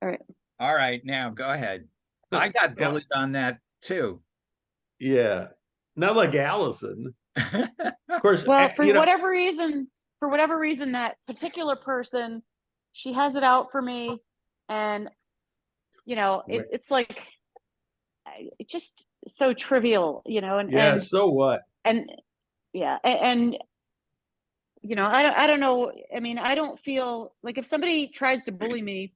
All right. All right, now go ahead. I got Yeah. bullied on that too. Yeah. Not like Allison. Of course, Well, for whatever reason, that particular person, she has it out for me, and it's like it's just so trivial, and yeah, so what? and yeah, and I don't know. I mean, I don't feel like if somebody tries to bully me.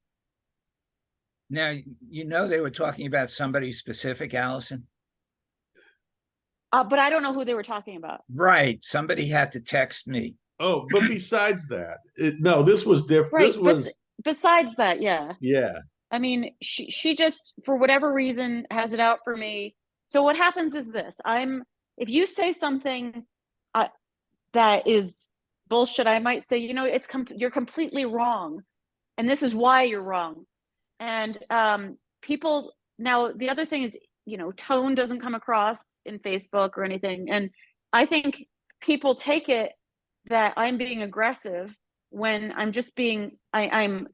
Now, they were talking about somebody specific, Allison. But I don't know who they were talking about. Right. Somebody had to text me. Oh, but besides that, no, this was different. Right. This was besides that, yeah. Yeah. I mean, she just, for whatever reason, has it out for me. So what happens is this: if you say something that is bullshit, I might say, you're completely wrong, and this is why you're wrong. And people now, the other thing is, tone doesn't come across in Facebook or anything, and I think people take it that I'm being aggressive when I'm just I'm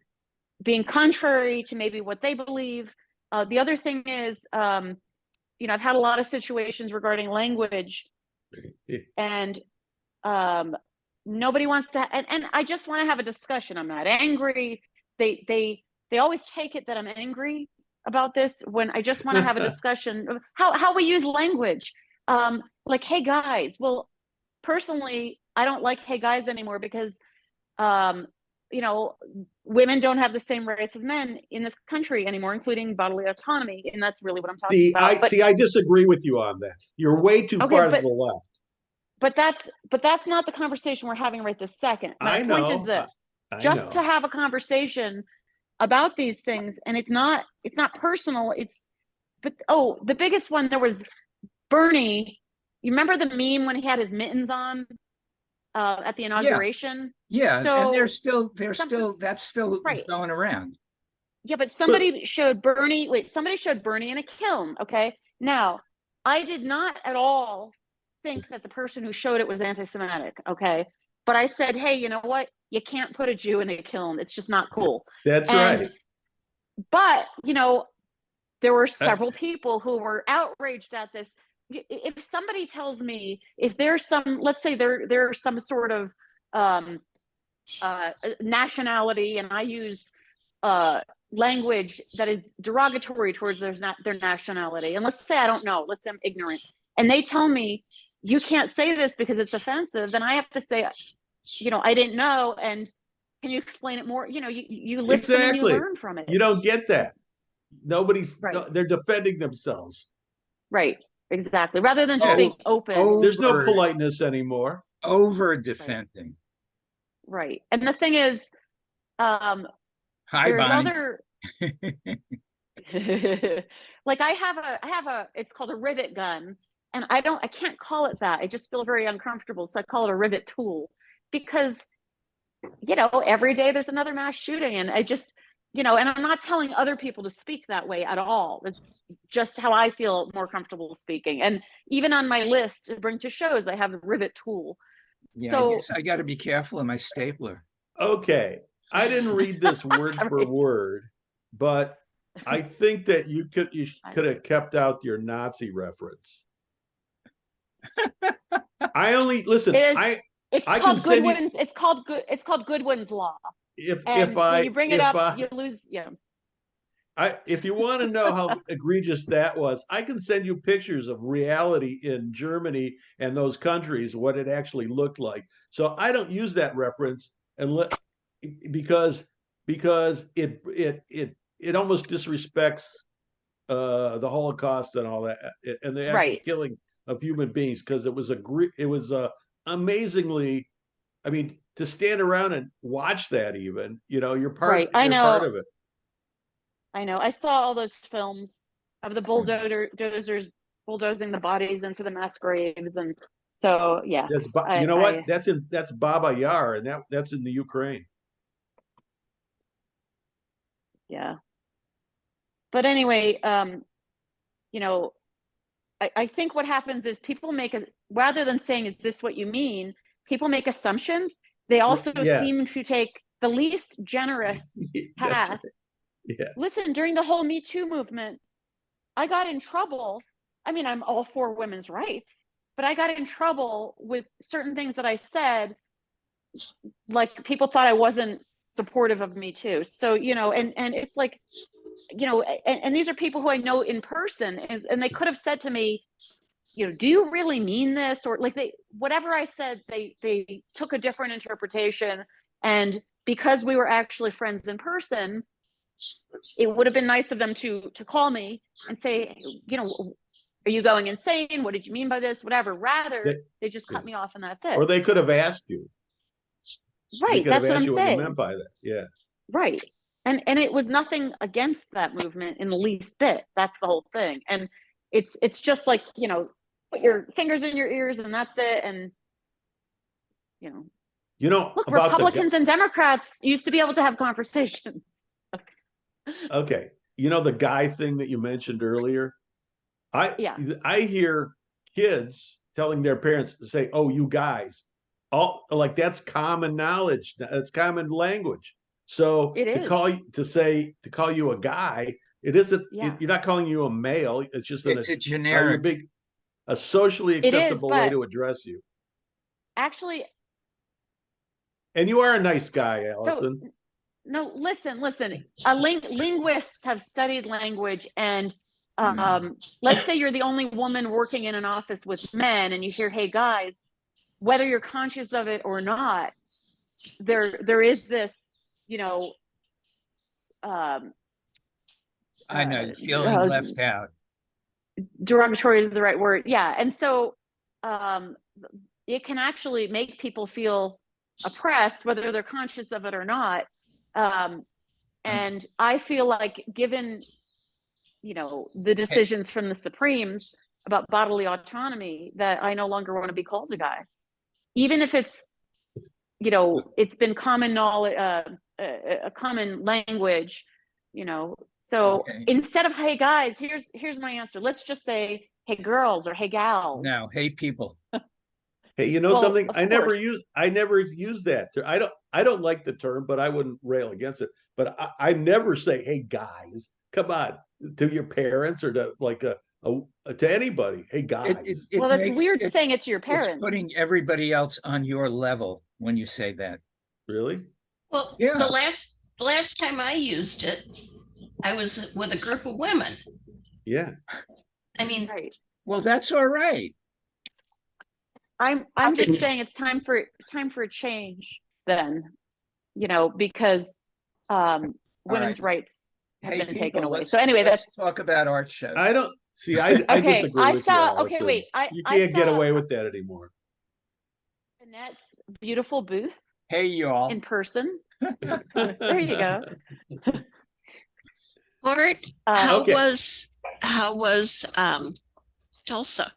being contrary to maybe what they believe. The other thing is, I've had a lot of situations regarding language, and nobody wants to, and I just want to have a discussion. I'm not angry. They always take it that I'm angry about this when I just want to have a discussion of how we use language. Like, hey guys. Well, personally, I don't like hey guys anymore because women don't have the same rights as men in this country anymore, including bodily autonomy, and that's really what I'm talking about. I disagree with you on that. You're way too far to the left. But that's not the conversation we're having right this second. My point is this: just to have a conversation about these things, and it's not personal. The biggest one, there was Bernie. You remember the meme when he had his mittens on at the inauguration? Yeah. So, and that's still right. going around. Yeah, but somebody showed Bernie in a kiln. Okay, now I did not at all think that the person who showed it was anti-Semitic. Okay, but I said, hey, you know what? You can't put a Jew in a kiln. It's just not cool. That's right. But there were several people who were outraged at this. If somebody tells me, if there's let's say there's some sort of nationality, and I use language that is derogatory towards their nationality, and let's say I don't know, let's say I'm ignorant, and they tell me you can't say this because it's offensive, then I have to say, I didn't know, and can you explain it more? You listen and you learn from it. You don't get that. They're defending themselves. Right. Exactly. Rather than just being open. There's no politeness anymore. Over defending. Right. And the thing is, hi, there's Bonnie. other like I have a it's called a rivet gun, and I can't call it that. I just feel very uncomfortable, so I call it a rivet tool, because every day there's another mass shooting, and I just and I'm not telling other people to speak that way at all. It's just how I feel more comfortable speaking. And even on my list to bring to shows, I have a rivet tool. Yeah, so, I guess I got to be careful of my stapler. Okay, I didn't read this word for word, but I think that you could have kept out your Nazi reference. I only listen. It's called Goodwin's Law. When you bring it up, you lose. Yeah. If you want to know how egregious that was, I can send you pictures of reality in Germany and those countries, what it actually looked like. So I don't use that reference because it almost disrespects the Holocaust and all that, and the actual killing of human beings, because it was amazingly, I mean, to stand around and watch that, even, you're part of it. I know. I saw all those films of the bulldozers bulldozing the bodies into the mass graves, and so yeah. That's Baba Yar, and that's in the Ukraine. Yeah. But anyway, I think what happens is people rather than saying, is this what you mean? People make assumptions. They also seem to take the least generous path Yeah. Listen, during the whole Me Too movement, I got in trouble. I mean, I'm all for women's rights, but I got in trouble with certain things that I said. Like, people thought I wasn't supportive of Me Too. So, and it's like, and these are people who I know in person, and they could have said to me, do you really mean this? Or like, whatever I said, they took a different interpretation. And because we were actually friends in person, it would have been nice of them to call me and say, are you going insane? What did you mean by this? Whatever. Rather, they just cut me off and that's it. Or they could have asked you. Right. That's what I'm what you saying. meant by that. Yeah. Right. And it was nothing against that movement in the least bit. That's the whole thing. And it's just like, put your fingers in your ears and that's it. And look, about Republicans and Democrats used to be able to have conversations. Okay. The guy thing that you mentioned earlier. I hear kids telling their parents to say, "Oh, you guys." All like that's common knowledge. That's common language. So to call you a guy, it isn't. You're not calling you a male. It's just it's a generic, a socially acceptable way to address you. Actually, and you are a nice guy, Allison. So, no, listen. Linguists have studied language, and let's say you're the only woman working in an office with men, and you hear, "Hey, guys," whether you're conscious of it or not, there is this, I know, feeling left out. Derogatory is the right word. Yeah. And so it can actually make people feel oppressed, whether they're conscious of it or not. And I feel like, given, the decisions from the Supremes about bodily autonomy, that I no longer want to be called a guy, even if it's, it's been common knowledge, a common language. So instead of "Hey guys," here's my answer. Let's just say "Hey girls" or "Hey gals." No, "Hey people." Hey, something? I never use that. I don't like the term, but I wouldn't rail against it. But I never say "Hey guys." Come on, to your parents or to to anybody. "Hey guys." Well, that's weird saying it to your parents. It's putting everybody else on your level when you say that. Really? Well, yeah. The last time I used it, I was with a group of women. Yeah. I mean, right. Well, that's all right. I'm just saying it's time for a change then, because women's rights have been taken away. So anyway, let's talk about art shows. I don't see. I disagree with you. Okay, wait. You can't get away with that anymore. Annette's beautiful booth. Hey, y'all. In person. There you go. Art, how was Tulsa?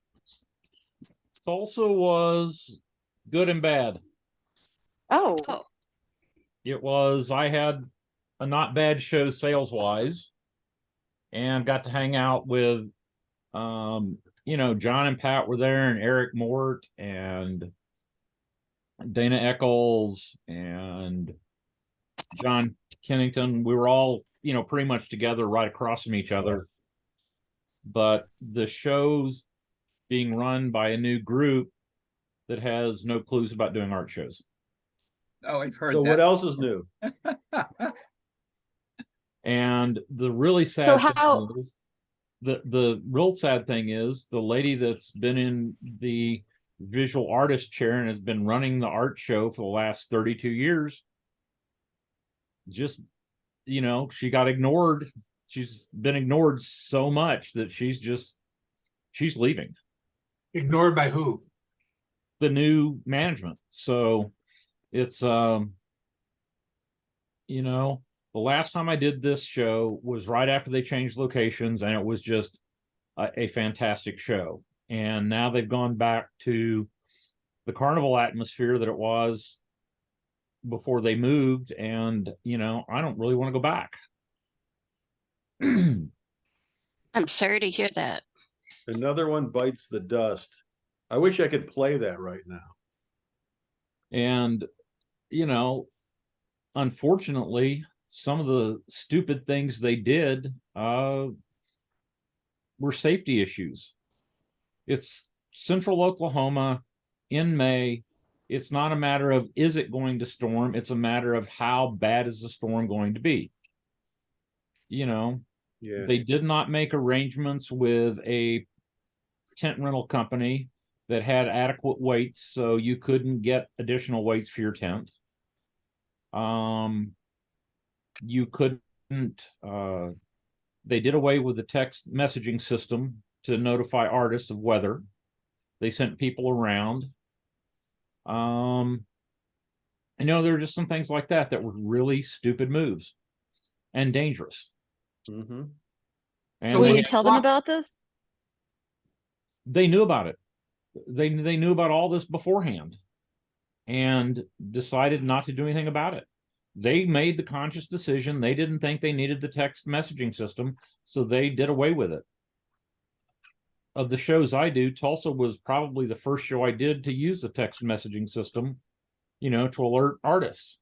Tulsa was good and bad. Oh. It was, I had a not bad show sales wise, and got to hang out with John and Pat were there, and Eric Mort and Dana Eccles and John Kennington. We were all, pretty much together right across from each other. But the show's being run by a new group that has no clues about doing art shows. Oh, I've heard so that. What else is new? And the really sad thing is, the real sad thing is, the lady that's been in the visual artist chair and has been running the art show for the last 32 years, just, she got ignored. She's been ignored so much that she's leaving. Ignored by who? The new management. So it's the last time I did this show was right after they changed locations, and it was just a fantastic show. And now they've gone back to the carnival atmosphere that it was before they moved, and I don't really want to go back. I'm sorry to hear that. Another one bites the dust. I wish I could play that right now. And unfortunately, some of the stupid things they did were safety issues. It's central Oklahoma in May. It's not a matter of is it going to storm, it's a matter of how bad is the storm going to be. You know, Yeah. they did not make arrangements with a tent rental company that had adequate weights, so you couldn't get additional weights for your tent. You couldn't, they did away with the text messaging system to notify artists of weather. They sent people around. You know, there were just some things like that that were really stupid moves and dangerous. Mm-hmm. And Will they you tell them about this? They knew about it. They knew about all this beforehand and decided not to do anything about it. They made the conscious decision. They didn't think they needed the text messaging system, so they did away with it. Of the shows I do, Tulsa was probably the first show I did to use the text messaging system, you know, to alert artists.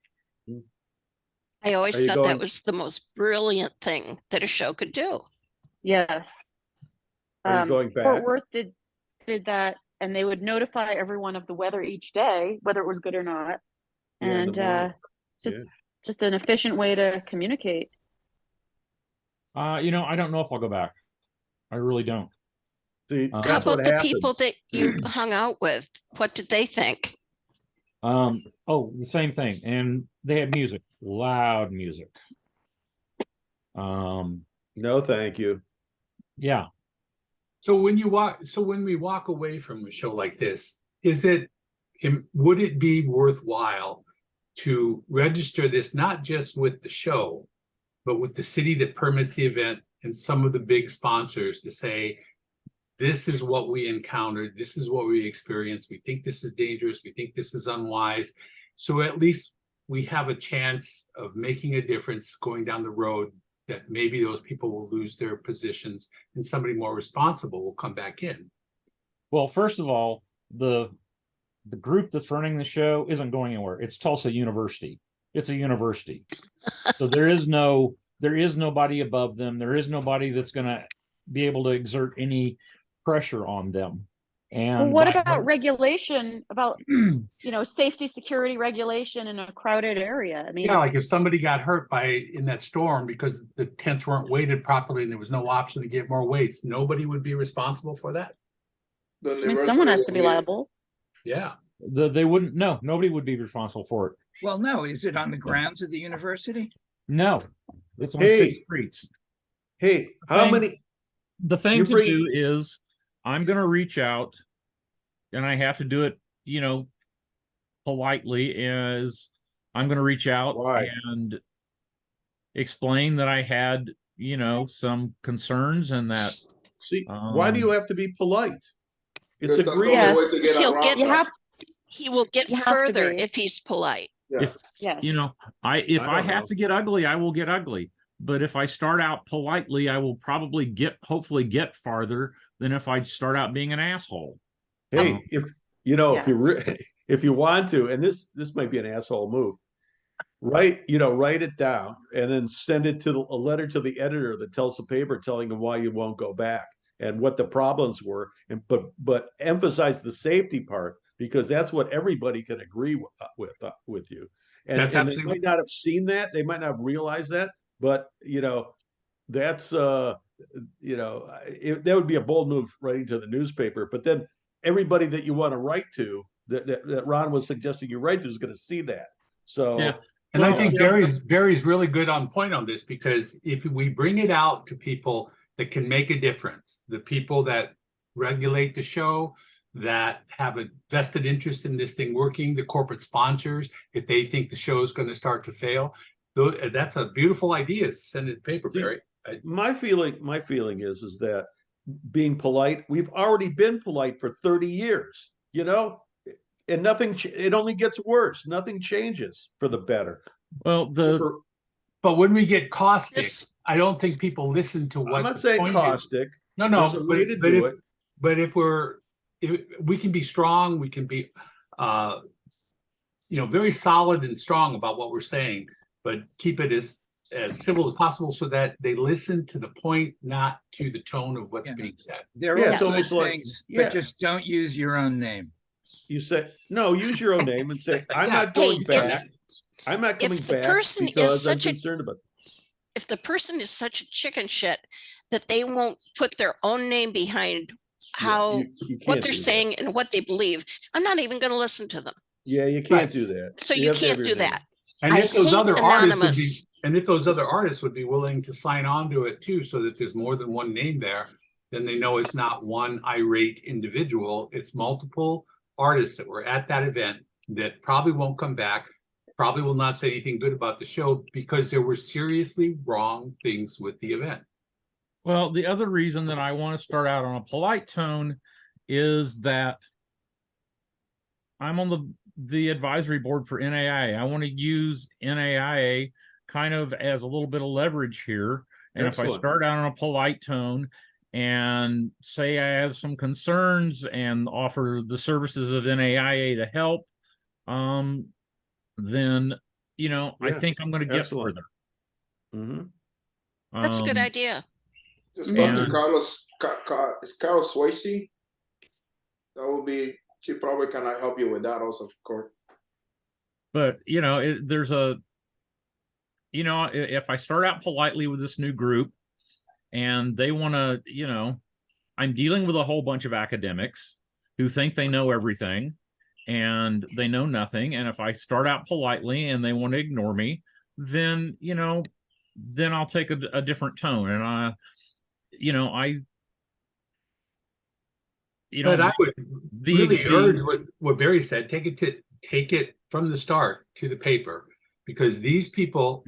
I Are always you thought going- that was the most brilliant thing that a show could do. Yes. Are you going back? Fort Worth did that, and they would notify everyone of the weather each day, whether it was good or not. Yeah, in And the morning. just an efficient way to communicate. You know, I don't know if I'll go back. I really don't. See, How How that's what about the happens. people that you hung out with? What did they think? Oh, the same thing. And they had music, loud music. No, thank you. Yeah. So when we walk away from a show like this, would it be worthwhile to register this not just with the show, but with the city that permits the event and some of the big sponsors to say, this is what we encountered, this is what we experienced, we think this is dangerous, we think this is unwise. So at least we have a chance of making a difference going down the road, that maybe those people will lose their positions and somebody more responsible will come back in. Well, first of all, the group that's running the show isn't going anywhere. It's Tulsa University. It's a university. So there is nobody above them. There is nobody that's going to be able to exert any pressure on them. And Well, what about regulation about, you know, safety, security regulation in a crowded area? I mean, Yeah, like if somebody got hurt in that storm because the tents weren't weighted properly and there was no option to get more weights, nobody would be responsible for that. I mean, someone has to be liable. Yeah. they wouldn't. No, nobody would be responsible for it. Well, no, is it on the grounds of the university? No, it's on Hey. city streets. Hey, how Thing- many? The thing You're to bringing- do is I'm going to reach out, and I have to do it, you know, politely, as I'm going to reach out Why? and explain that I had, you know, some concerns and that See, why do you have to be polite? It's Because that's the only Yes. way to get He'll around get- You that. have, He will get You have to further be. if he's polite. Yeah. if yes. you know, if I I don't have know. to get ugly, I will get ugly. But if I start out politely, I will probably hopefully get farther than if I start out being an asshole. Hey, if you know, if Yeah. you if you want to, and this might be an asshole move, write it down and then send it to a letter to the editor that tells the paper telling them why you won't go back and what the problems were, and but emphasize the safety part, because that's what everybody can agree with you. And, That's and they absolutely- might not have seen that, they might not have realized that, but you know, that's that would be a bold move writing to the newspaper. But then everybody that you want to write to, that Ron was suggesting you write to, is going to see that. So Yeah. And I Well, think yeah. Barry's really good on point on this, because if we bring it out to people that can make a difference, the people that regulate the show, that have a vested interest in this thing working, the corporate sponsors, if they think the show is going to start to fail, that's a beautiful idea. Send it to paper, Barry. my feeling is that being polite, we've already been polite for 30 years, you know, and nothing, it only gets worse. Nothing changes for the better. Well, But when we get caustic, This, I don't think people listen to what I'm not the saying point is. caustic. No, There's a way to do it. But if we can be strong, we can be, very solid and strong about what we're saying, but keep it as as civil as possible so that they listen to the point, not to the tone of what's Yeah. being said. There Yeah, are it's those almost like- things, yeah. but just don't use your own name. You say, no, use your own name and say, I'm Yeah. not going Hey, if- back. I'm not coming the back person is because I'm such a- concerned about. If the person is such a chicken shit that they won't put their own name behind Yeah, how you what can't they're do that. saying and what they believe, I'm not even going to listen to them. Yeah, you can't Right. do that. So you have to have can't your do name. that. And I if those hate other artists would be, anonymous. and if those other artists would be willing to sign on to it too, so that there's more than one name there, then they know it's not one irate individual. It's multiple artists that were at that event that probably won't come back, probably will not say anything good about the show because there were seriously wrong things with the event. Well, the other reason that I want to start out on a polite tone is that I'm on the advisory board for NAIA. I want to use NAIA kind of as a little bit of leverage here. And if I Excellent. start out on a polite tone and say I have some concerns and offer the services of NAIA to help, then, you know, I Yeah, think I'm going to get excellent. further. Mhm. That's a good Um, idea. Just talk to And- Carlos. It's Carlos Swayze. That will be. She probably cannot help you with that also, of course. But, you know, there's a, you know, if I start out politely with this new group and they want to, you know, I'm dealing with a whole bunch of academics who think they know everything and they know nothing. And if I start out politely and they want to ignore me, then, you know, then I'll take a different tone. And But I would really the- urge what Barry said, take it from the start to the paper, because these people.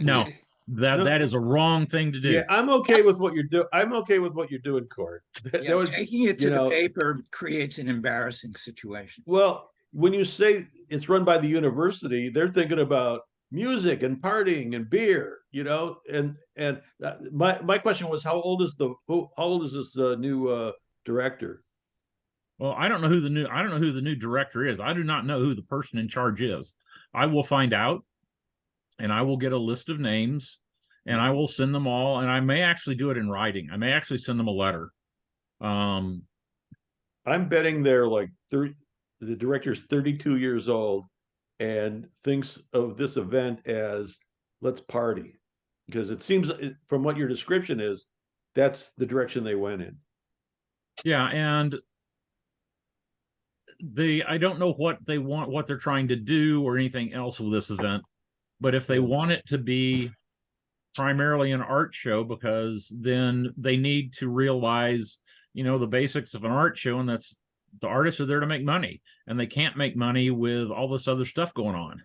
no, No. that is a wrong thing to do. Yeah, I'm okay with what you're doing. I'm okay with what you're doing, Court. Yeah, That was, taking it to you the know, paper creates an embarrassing situation. well, when you say it's run by the university, they're thinking about music and partying and beer, you know. And my question was, how old is this new director? Well, I don't know who the new director is. I do not know who the person in charge is. I will find out, and I will get a list of names, and I will send them all. And I may actually do it in writing. I may actually send them a letter. I'm betting they're like 30. The director's 32 years old and thinks of this event as let's party, because it seems from what your description is, that's the direction they went in. Yeah, and I don't know what they want, what they're trying to do, or anything else with this event. But if they want it to be primarily an art show, because then they need to realize, you know, the basics of an art show, and that's the artists are there to make money, and they can't make money with all this other stuff going on.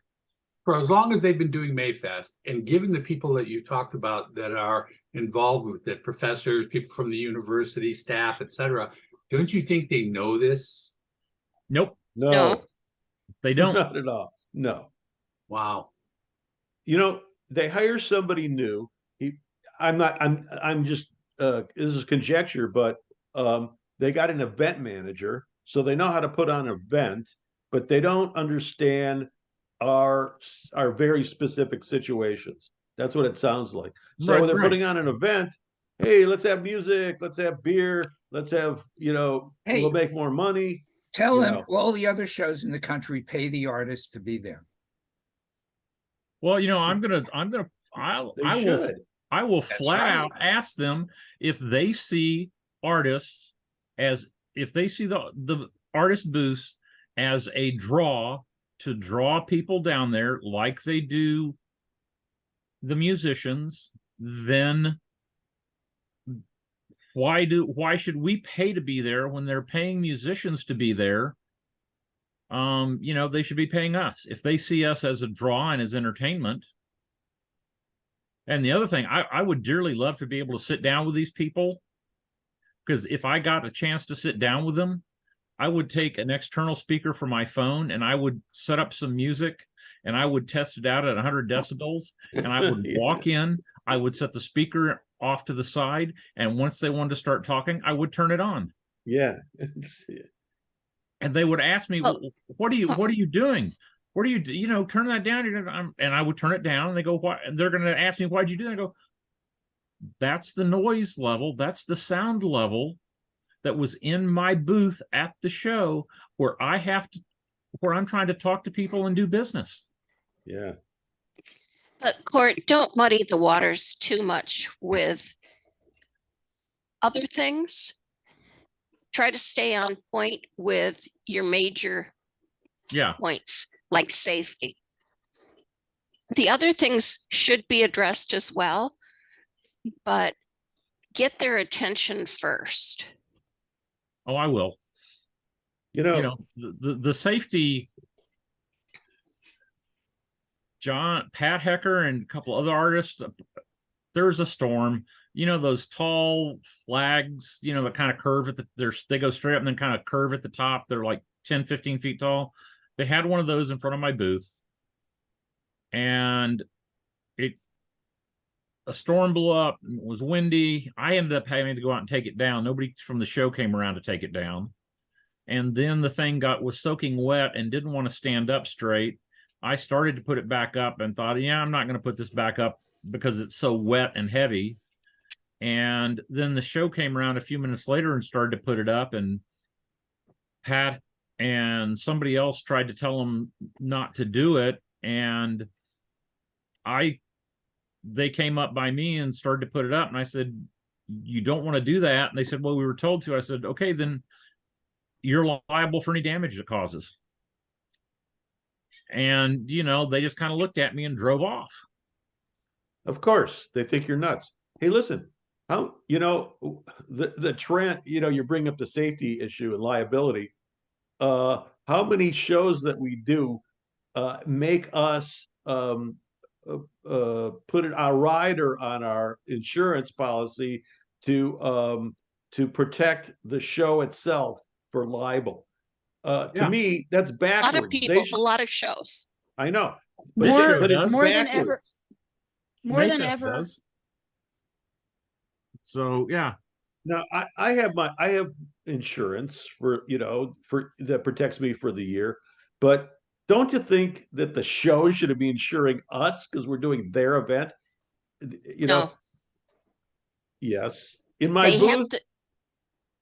For as long as they've been doing Mayfest, and given the people that you've talked about that are involved with it, professors, people from the university, staff, etc., don't you think they know this? Nope, No, they don't. not at all. No. Wow. You know, they hire somebody new. I'm just this is conjecture, but they got an event manager, so they know how to put on an event, but they don't understand our very specific situations. That's what it sounds like. So Right, they're right. putting on an event. Hey, let's have music, let's have beer, let's have, you know, Hey. we'll make more money. Tell You them know. all the other shows in the country pay the artists to be there. Well, you know, I They should. will That's flat right. out ask them if they see artists if they see the artist booths as a draw to draw people down there like they do the musicians, then why should we pay to be there when they're paying musicians to be there? You know, they should be paying us if they see us as a draw and as entertainment. And the other thing, I would dearly love to be able to sit down with these people, because if I got a chance to sit down with them, I would take an external speaker from my phone and I would set up some music and I would test it out at 100 decibels. And I would Yeah. walk in, I would set the speaker off to the side. And once they wanted to start talking, I would turn it on. Yeah. And they would ask me, Well- what are you doing? what do you do? You know, turn that down. And I would turn it down, and they go, "What?" And they're going to ask me, "Why'd you do that?" I go, "That's the noise level. That's the sound level that was in my booth at the show where where I'm trying to talk to people and do business." Yeah. But Court, don't muddy the waters too much with other things. Try to stay on point with your major Yeah. points, like safety. The other things should be addressed as well, but get their attention first. Oh, I will. You know, You know, the safety, Pat Hecker and a couple other artists, there's a storm, you know, those tall flags, you know, that kind of curve at they go straight up and then kind of curve at the top. They're like 10, 15 feet tall. They had one of those in front of my booth, and a storm blew up. It was windy. I ended up having to go out and take it down. Nobody from the show came around to take it down. And then the thing was soaking wet and didn't want to stand up straight. I started to put it back up and thought, yeah, I'm not going to put this back up because it's so wet and heavy. And then the show came around a few minutes later and started to put it up, and Pat and somebody else tried to tell them not to do it. And they came up by me and started to put it up. And I said, "You don't want to do that." And they said, "Well, we were told to." I said, "Okay, then you're liable for any damage it causes." And, you know, they just kind of looked at me and drove off. of course, they think you're nuts. Hey, listen, how, you know, the trend, you know, you bring up the safety issue and liability. How many shows that we do make us put a rider on our insurance policy to protect the show itself for libel? To Yeah. me, that's A lot backwards. of people, a lot of shows. I know, More- but it's more than ever- backwards. More than Mayfest ever. does. So yeah. Now I have insurance for, you know, for that protects me for the year, but don't you think that the show should be insuring us because we're doing their event? You know, No, yes. In my they have booth, to,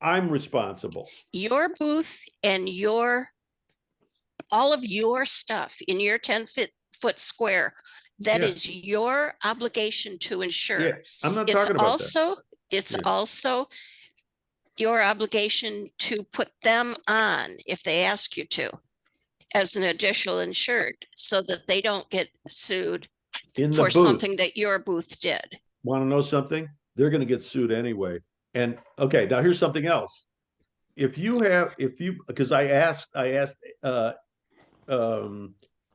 I'm responsible. your booth and all of your stuff in your 10-foot square, that Yeah. is your obligation to insure. Yeah, I'm not It's talking about that. also, it's Yeah. also your obligation to put them on if they ask you to as an additional insured, so that they don't get sued In the for booth, something that your booth did. want to know something? They're going to get sued anyway. And okay, now here's something else. Because I asked,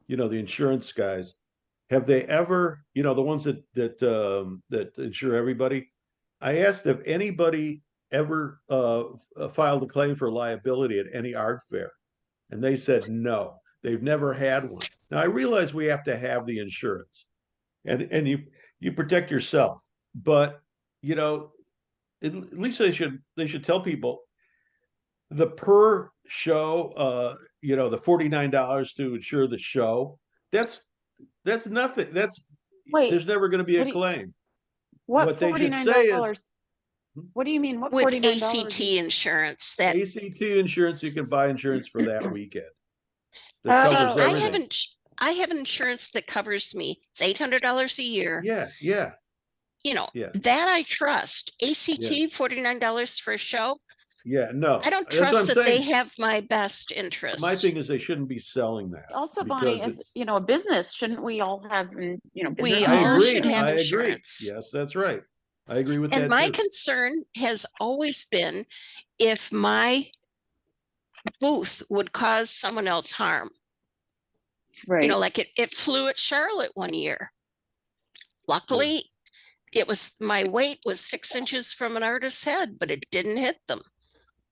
you know, the insurance guys, have they ever, you know, the ones that insure everybody? I asked if anybody ever filed a claim for liability at any art fair, and they said no, they've never had one. Now I realize we have to have the insurance, and you protect yourself, but you know, at least they should tell people the per show, you know, the $49 to insure the show. That's nothing. Wait, There's never going to be a what do you- claim. What What they should $49? say is- What do you mean? What With $49? ACT insurance, that ACT insurance, you can buy insurance for that weekend. See, That see, covers I everything. have insurance that covers me. It's $800 a year. Yeah. You know, Yeah. that I trust. ACT, $49 for a show. Yeah, no. I don't That's what trust I'm that they saying. have my best interest. My thing is they shouldn't be selling that. Also, Bonnie, because as it's- you know, a business, shouldn't we all have, you know, business We I all agree. should have I agree. insurance. Yes, that's right. I agree with And that my too. concern has always been if my booth would cause someone else harm. Right. You know, like it flew at Charlotte one year. Luckily, my weight was 6 inches from an artist's head, but it didn't hit them.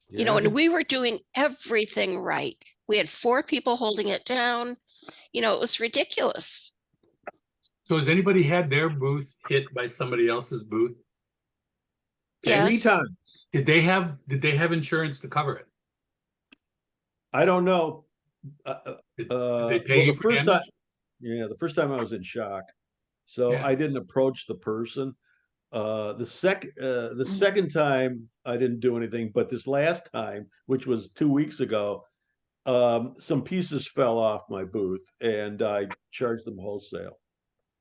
You know, Yeah. and we were doing everything right. We had 4 people holding it down. You know, it was ridiculous. So has anybody had their booth hit by somebody else's booth? Many Yes. times. Did they have insurance to cover it? I don't know. Did well, they pay you the for first time, damage? yeah, the first time I was in shock, so Yeah. I didn't approach the person. The second time I didn't do anything, but this last time, which was 2 weeks ago, some pieces fell off my booth, and I charged them wholesale.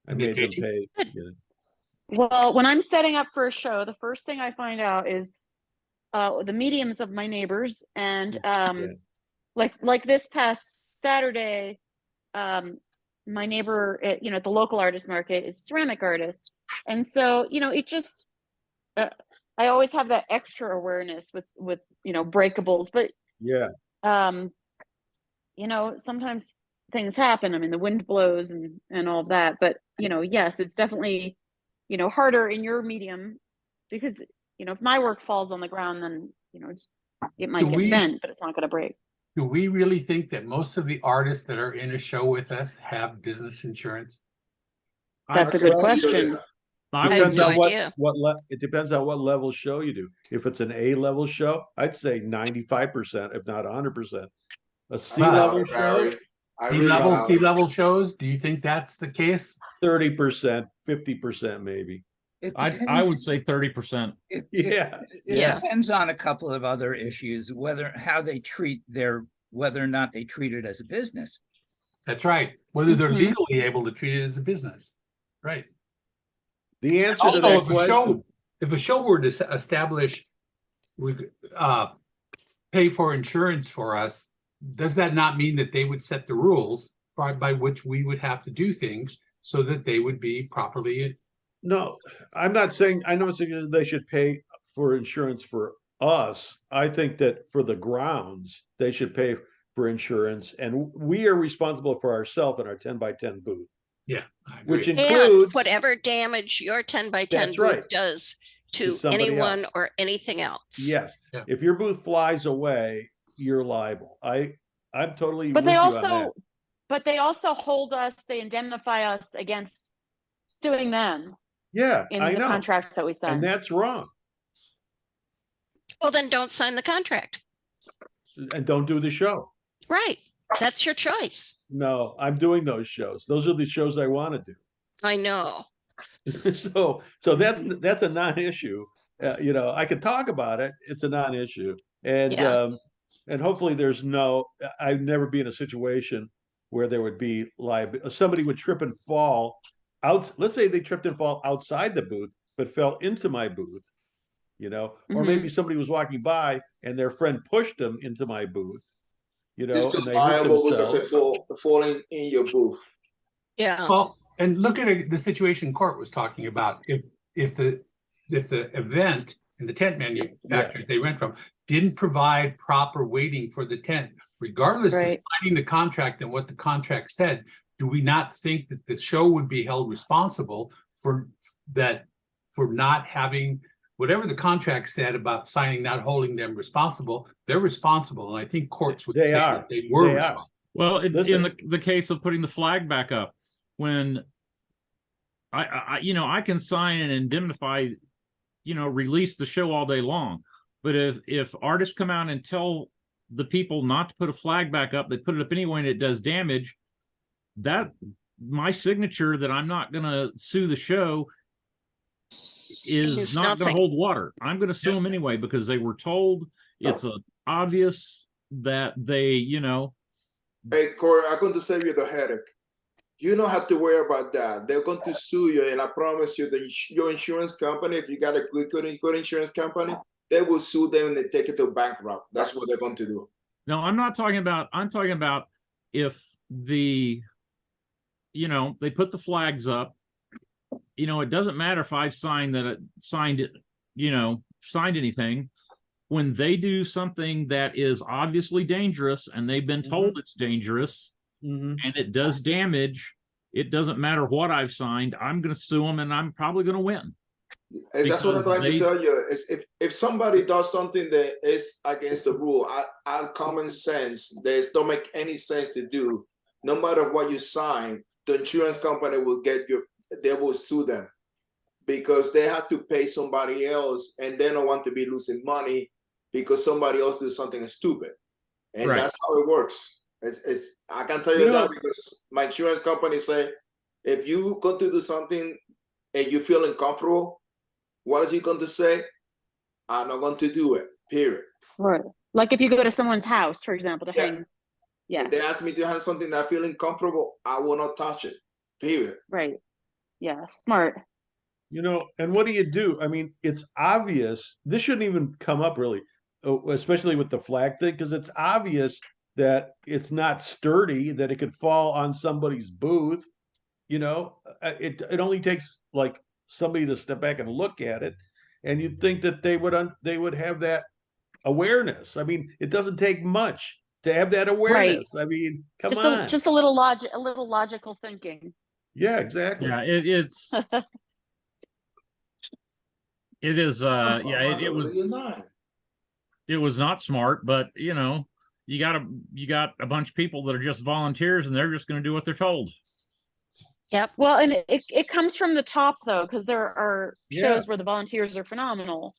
I And they made them paid you? pay. Good. You know. Well, when I'm setting up for a show, the first thing I find out is the mediums of my neighbors, and Yeah. like this past Saturday, my neighbor at, at the local artist market is a ceramic artist, and so it just I always have that extra awareness with breakables, but Yeah. sometimes things happen. I mean, the wind blows and all that, but yes, it's definitely harder in your medium because if my work falls on the ground, then it might Do get we- bent, but it's not going to break. Do we really think that most of the artists that are in a show with us have business insurance? That's a That's good right. question. I have Depends no on idea. it depends on what level show you do. If it's an A level show, I'd say 95%, if not 100%. A C I level doubt it, show, Barry. I really doubt Sea it. level shows, do you think that's the case? 30%, 50% maybe. It I depends. would say 30%. It Yeah. Yeah. depends on a couple of other issues, how they treat whether or not they treat it as a business. That's right. Whether they're Mhm. legally able to treat it as a business. Right. The answer to Also, that if question, a show were to establish, pay for insurance for us, does that not mean that they would set the rules by which we would have to do things so that they would be properly? no, I'm not saying they should pay for insurance for us. I think that for the grounds, they should pay for insurance, and we are responsible for ourselves in our 10 by 10 booth, Yeah, I which agree. And includes whatever damage your 10 by 10 That's right. booth does to somebody anyone else. or anything else. Yes. Yeah. If your booth flies away, you're liable. I'm totally But with they you on that. also hold us, they indemnify us against suing them Yeah, in I the know. contracts that we And sign. that's wrong. Well, then don't sign the contract. And don't do the show. Right. That's your choice. No, I'm doing those shows. Those are the shows I want to I know. do. So that's a non-issue. I could talk about it. It's a non-issue. And Yeah. and hopefully I'd never be in a situation where there would be somebody would trip and fall out. Let's say they tripped and fall outside the booth, but fell into my booth, or maybe somebody was walking by and their friend pushed them into my booth, It's and too they hurt liable with themselves. the falling in your booth. Yeah. Well, and look at the situation Court was talking about. If the event and the tent manufacturers they rent from didn't provide proper waiting for the tent, regardless of Right. signing the contract and what the contract said, do we not think that the show would be held responsible for not having whatever the contract said about signing, not holding them responsible? They're responsible, and I think courts would They say are. that they were They are. responsible. Well, in Listen. the case of putting the flag back up, when I can sign and indemnify, release the show all day long. But if artists come out and tell the people not to put a flag back up, they put it up anyway and it does damage, that my signature that I'm not going to sue the show is Means not going to nothing. hold water. I'm going to sue them anyway because they were told. It's obvious that they, Hey, Corey, I'm going to save you the headache. You don't have to worry about that. They're going to sue you, and I promise you that your insurance company, if you got a good insurance company, they will sue them and they take it to bankrupt. That's what they're going to do. No, I'm talking about if they put the flags up, it doesn't matter if I've signed anything. When they do something that is obviously dangerous and they've been told it's dangerous and it does damage, it doesn't matter what I've signed. I'm going to sue them and I'm probably going to win. And that's what I'm trying to tell you. Is if somebody does something that is against the rule, our common sense, don't make any sense to do. No matter what you sign, the insurance company will they will sue them because they have to pay somebody else, and they don't want to be losing money because somebody else did something stupid, and Right. that's how it works. It's I can tell you, You know- that because my insurance company say, if you go to do something and you feel uncomfortable, what is he going to say? I'm not going to do it. Period. Right. Like if you go to someone's house, for example, to Yeah. hang. Yeah. If they ask me to have something that I feel uncomfortable, I will not touch it. Period. Right. Yeah. Smart. You know, and what do you do? I mean, it's obvious. This shouldn't even come up really, especially with the flag thing, because it's obvious that it's not sturdy, that it could fall on somebody's booth. You know, it only takes like somebody to step back and look at it, and you'd think that they would have that awareness. I mean, it doesn't take much to have that awareness. I mean, come on. Just a little logical thinking. Yeah, exactly. Yeah, it's it is yeah, it was not smart, but you know, you got a bunch of people that are just volunteers and they're just going to do what they're told. Yep. Well, and it comes from the top though, because there are Yeah. shows where the volunteers are phenomenal.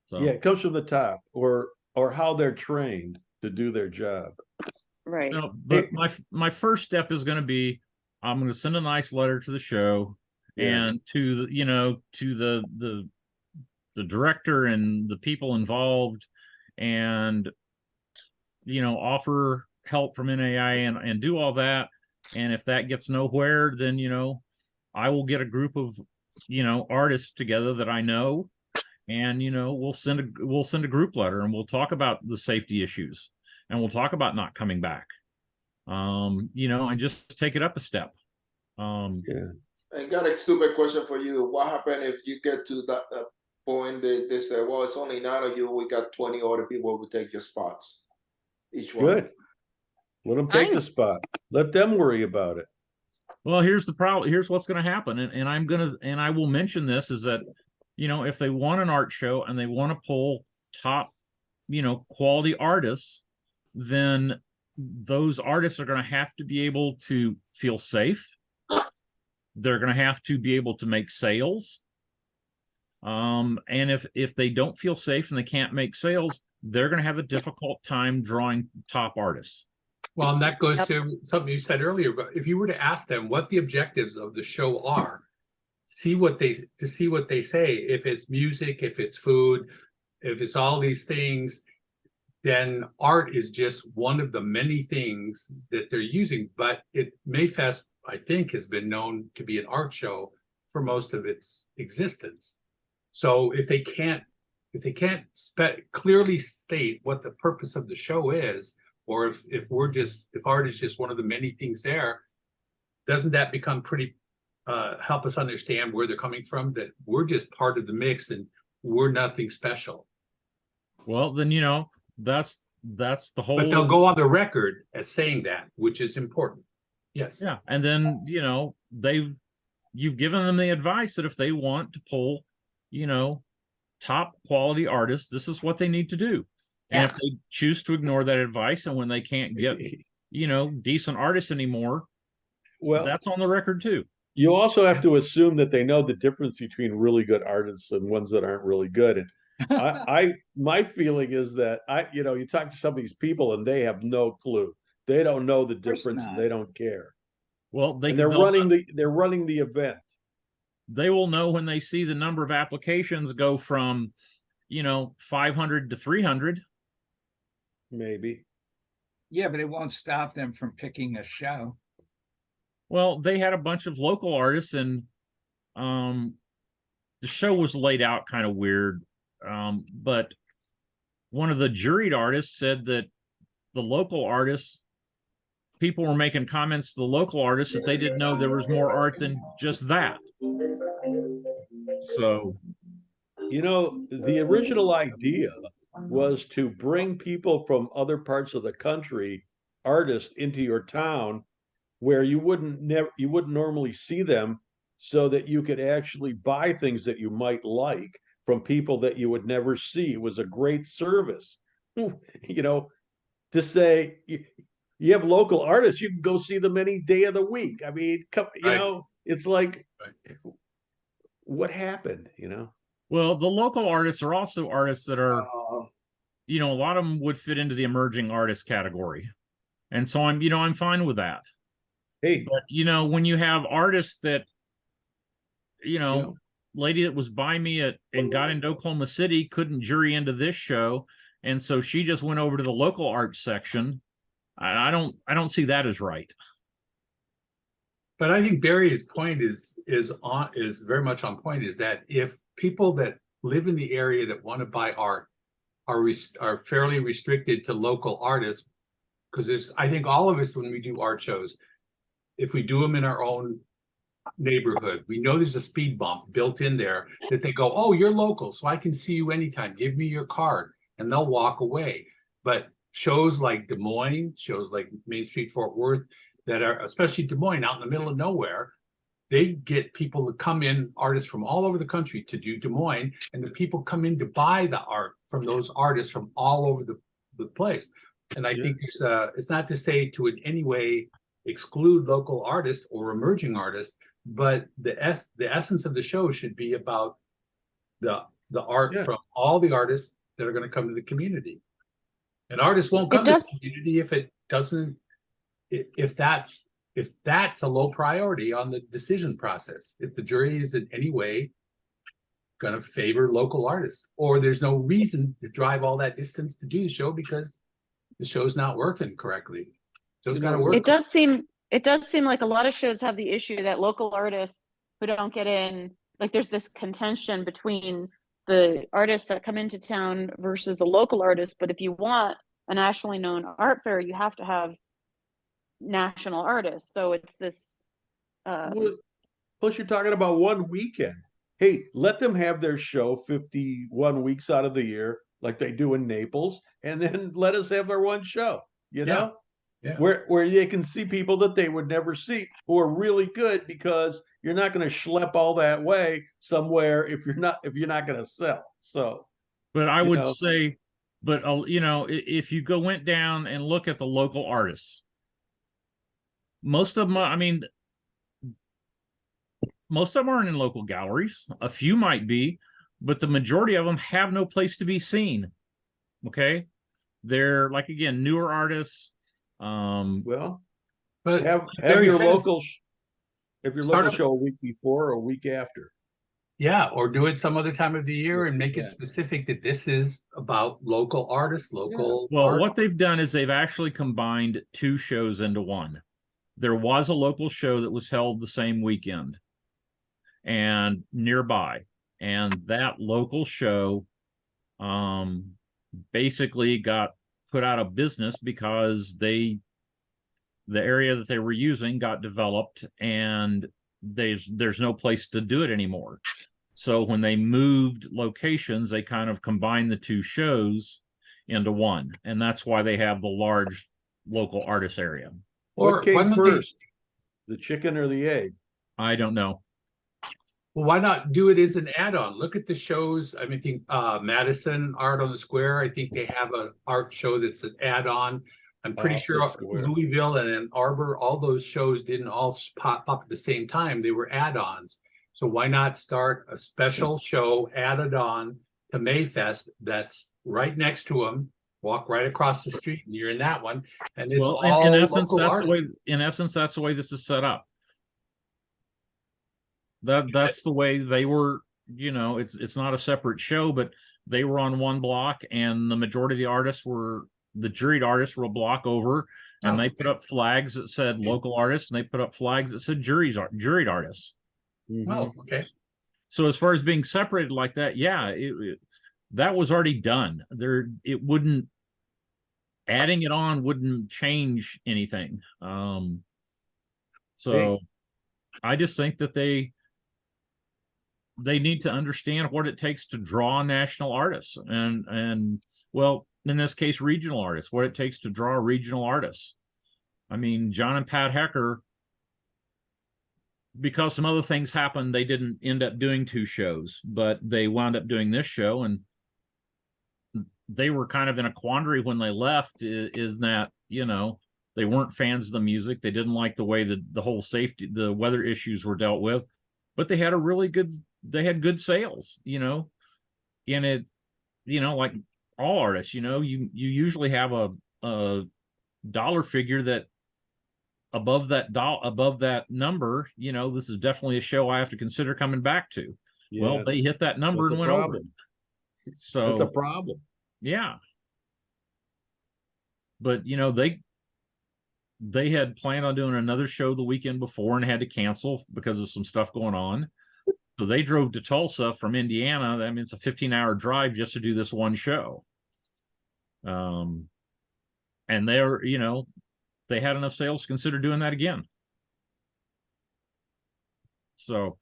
So Yeah, it comes from the top, or how they're trained to do their job. Right. no, but my first step is going to be I'm going to send a nice letter to the show Yeah. and to the, you know, to the director and the people involved, and you know, offer help from NAI and do all that. And if that gets nowhere, then you know, I will get a group of, you know, artists together that I know, and you know, we'll send a group letter and we'll talk about the safety issues and we'll talk about not coming back. You know, and just take it up a step. Yeah. I got a stupid question for you. What happened if you get to that point that they say, well, it's only 9 of you, we got 20 other people who take your spots, each one? Good. Let them take I'm- the spot. Let them worry about it. Well, here's the problem. Here's what's going to happen, and I will mention this, is that, you know, if they want an art show and they want to pull top, you know, quality artists, then those artists are going to have to be able to feel safe. They're going to have to be able to make sales. And if they don't feel safe and they can't make sales, they're going to have a difficult time drawing top artists. Well, and that goes Yep. to something you said earlier, but if you were to ask them what the objectives of the show are, see what they say. If it's music, if it's food, if it's all these things, then art is just one of the many things that they're using. But Mayfest, I think, has been known to be an art show for most of its existence. So if they can't clearly state what the purpose of the show is, or if art is just one of the many things there, doesn't that become pretty help us understand where they're coming from, that we're just part of the mix and we're nothing special? Well, then, you know, that's the whole. But they'll go on the record as saying that, which is important. Yes. Yeah, and then, you know, you've given them the advice that if they want to pull, you know, top quality artists, this is what they need to do. And if they choose to ignore that advice, and when they can't get, you know, decent artists anymore, Well, that's on the record too. you also have to assume that they know the difference between really good artists and ones that aren't really good. And my feeling is that you know, you talk to some of these people and they have no clue. They don't know the course difference. not. They don't care. Well, And they're running the event. they will know when they see the number of applications go from, you know, 500 to 300. Maybe. Yeah, but it won't stop them from picking a show. Well, they had a bunch of local artists, and the show was laid out kind of weird. But one of the juried artists said that the local artists, people were making comments to the local artists that they didn't know there was more art than just that. So, You know, the original idea was to bring people from other parts of the country, artists, into your town where you wouldn't normally see them, so that you could actually buy things that you might like from people that you would never see. It was a great service. You know, to say you have local artists, you can go see them any day of the week. I mean, you know, it's like, what happened, you know? well, the local artists are also artists that are you know, a lot of them would fit into the emerging artist category. And so I'm fine with that. Hey, But, you know, when you have artists that, you know, you know, lady that was by me and got into Oklahoma City couldn't jury into this show. And so she just went over to the local arts section. I don't see that as right. But I think Barry's point is very much on point, is that if people that live in the area that want to buy art are fairly restricted to local artists, because I think all of us, when we do art shows, if we do them in our own neighborhood, we know there's a speed bump built in there that they go, oh, you're local, so I can see you anytime. Give me your card, and they'll walk away. But shows like Des Moines, shows like Main Street Fort Worth, that are, especially Des Moines, out in the middle of nowhere, they get people to come in, artists from all over the country, to do Des Moines, and the people come in to buy the art from those artists from all over the place. And I think it's not to say to in any way exclude local artists or emerging artists, but the essence of the show should be about the art from all the artists that are going to come to the community. And artists won't come to the community if it doesn't, if that's a low priority on the decision process. If the jury is in any way going to favor local artists, or there's no reason to drive all that distance to do the show because the show's not working correctly. So it's got to work. It does seem like a lot of shows have the issue that local artists who don't get in, like there's this contention between the artists that come into town versus the local artists. But if you want a nationally known art fair, you have to have national artists. So it's this plus you're talking about one weekend. Hey, let them have their show 51 weeks out of the year like they do in Naples, and then let us have our one show, you know? Yeah. Where they can see people that they would never see who are really good, because you're not going to schlep all that way somewhere if you're not going to sell. So, but I would say, but you know, if you went down and look at the local artists, most of them, I mean, most of them aren't in local galleries. A few might be, but the majority of them have no place to be seen. Okay, they're like, again, newer artists. Well, but have your local show a week before or a week after. Yeah, or do it some other time of the year and make it specific that this is about local artists, local. Well, what they've done is they've actually combined two shows into one. There was a local show that was held the same weekend and nearby, and that local show basically got put out of business because the area that they were using got developed, and there's no place to do it anymore. So when they moved locations, they kind of combined the two shows into one, and that's why they have the large local artist area. What came first, the chicken or the egg? I don't know. Well, why not do it as an add-on? Look at the shows. I mean, Madison Art on the Square, I think they have an art show that's an add-on. I'm pretty sure Louisville and Ann Arbor, all those shows didn't all pop up at the same time. They were add-ons. So why not start a special show added on to Mayfest that's right next to them? Walk right across the street and you're in that one. And it's all in essence, local that's artists. the way. In essence, that's the way this is set up. That's the way they were. You know, it's not a separate show, but they were on one block, and the majority of the artists were the juried artists were a block over, and they put up flags that said local artists, and they put up flags that said juried artists. Oh, okay. So as far as being separated like that, yeah, that was already done. It wouldn't, adding it on wouldn't change anything. So I just think that they need to understand what it takes to draw national artists and well, in this case, regional artists, what it takes to draw regional artists. I mean, John and Pat Hecker, because some other things happened, they didn't end up doing two shows, but they wound up doing this show, and they were kind of in a quandary when they left, is that, you know, they weren't fans of the music. They didn't like the way the whole the weather issues were dealt with, but they had they had good sales, you know, and it, you know, like all artists, you usually have a dollar figure that above that number, this is definitely a show I have to consider coming back to. Yeah, Well, they hit that number that's and a went over problem. it. So That's a problem. yeah. But they had planned on doing another show the weekend before and had to cancel because of some stuff going on. So they drove to Tulsa from Indiana. That means it's a 15-hour drive just to do this one show. And they're, they had enough sales to consider doing that again. So,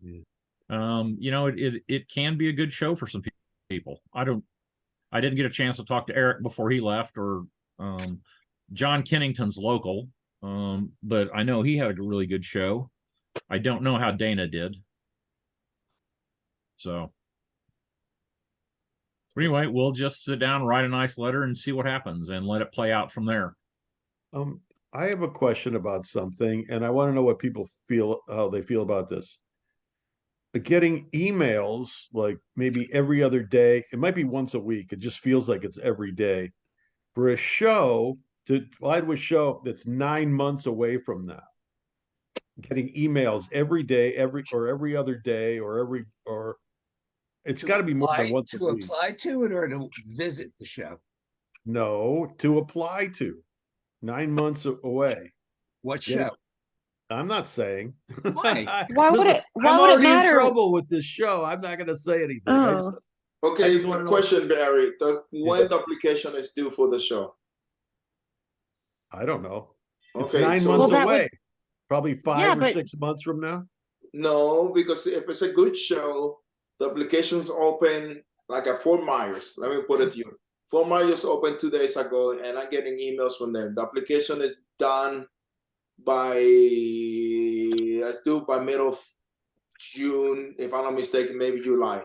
Yeah. it can be a good show for some people. I didn't get a chance to talk to Eric before he left, or John Kennington's local, but I know he had a really good show. I don't know how Dana did. So anyway, we'll just sit down, write a nice letter, and see what happens, and let it play out from there. I have a question about something, and I want to know what people feel, how they feel about this. Getting emails like maybe every other day, it might be once a week. It just feels like it's every day for a show to apply to a show that's 9 months away from now. Getting emails every day, every other day, or it's got to be more than once a week. To apply to it or to visit the show? No, to apply to. 9 months away. What show? I'm not saying. Why? Why would it I'm already in matter? trouble with this show. I'm not going to say anything. Oh. Okay, just wanna know- question, Barry. When the application is due for the show? I don't know. It's Okay, 9 so- months Well, that away. would- Probably 5 Yeah, or but- 6 months from now. No, because if it's a good show, the application's open like at Fort Myers. Let me put it to you. Fort Myers opened 2 days ago, and I'm getting emails from them. The application is done by, let's do by middle of June, if I'm not mistaken, maybe July.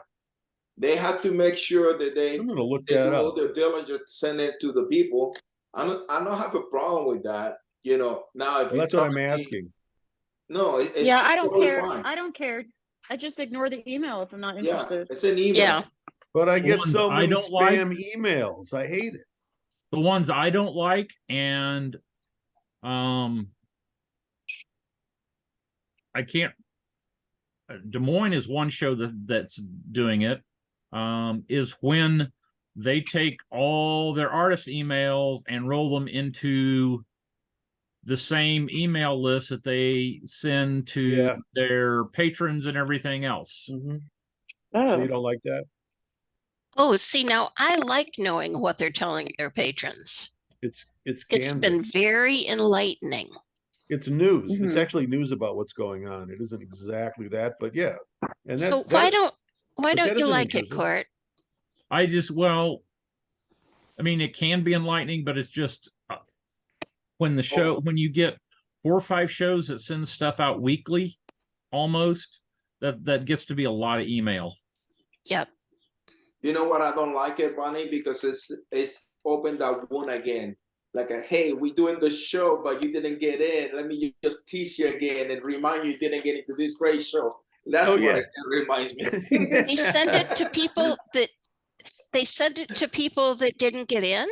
They have to make sure that they I'm going to look do that all up. their diligence, send it to the people. I don't have a problem with that. Now if Well, you that's what tell I'm me- asking. No, it's Yeah, I don't totally care. fine. I don't care. I just ignore the email if I'm not Yeah, interested. it's an email. Yeah. But I The get ones so I many don't like- spam emails. I hate it. The ones I don't like, and I can't. Des Moines is one show that's doing it. Is when they take all their artist emails and roll them into the same email list that they send to Yeah. their patrons and everything else. So you Oh, don't like that? Oh, see, now I like knowing what they're telling their patrons. It's It's canvas. been very enlightening. It's news. It's Mhm. actually news about what's going on. It isn't exactly that, but yeah. And that, So that- why don't but that you isn't like it, intrusive. Court? It can be enlightening, but it's just when you get 4 or 5 shows that send stuff out weekly, almost, that gets to be a lot of email. Yep. You know what? I don't like it, Bonnie, because it's opened that wound again. Like, hey, we're doing the show, but you didn't get in. Let me just tease you again and remind you didn't get into this great show. That's Oh, what yeah. it reminds me. They send it to people that didn't get in.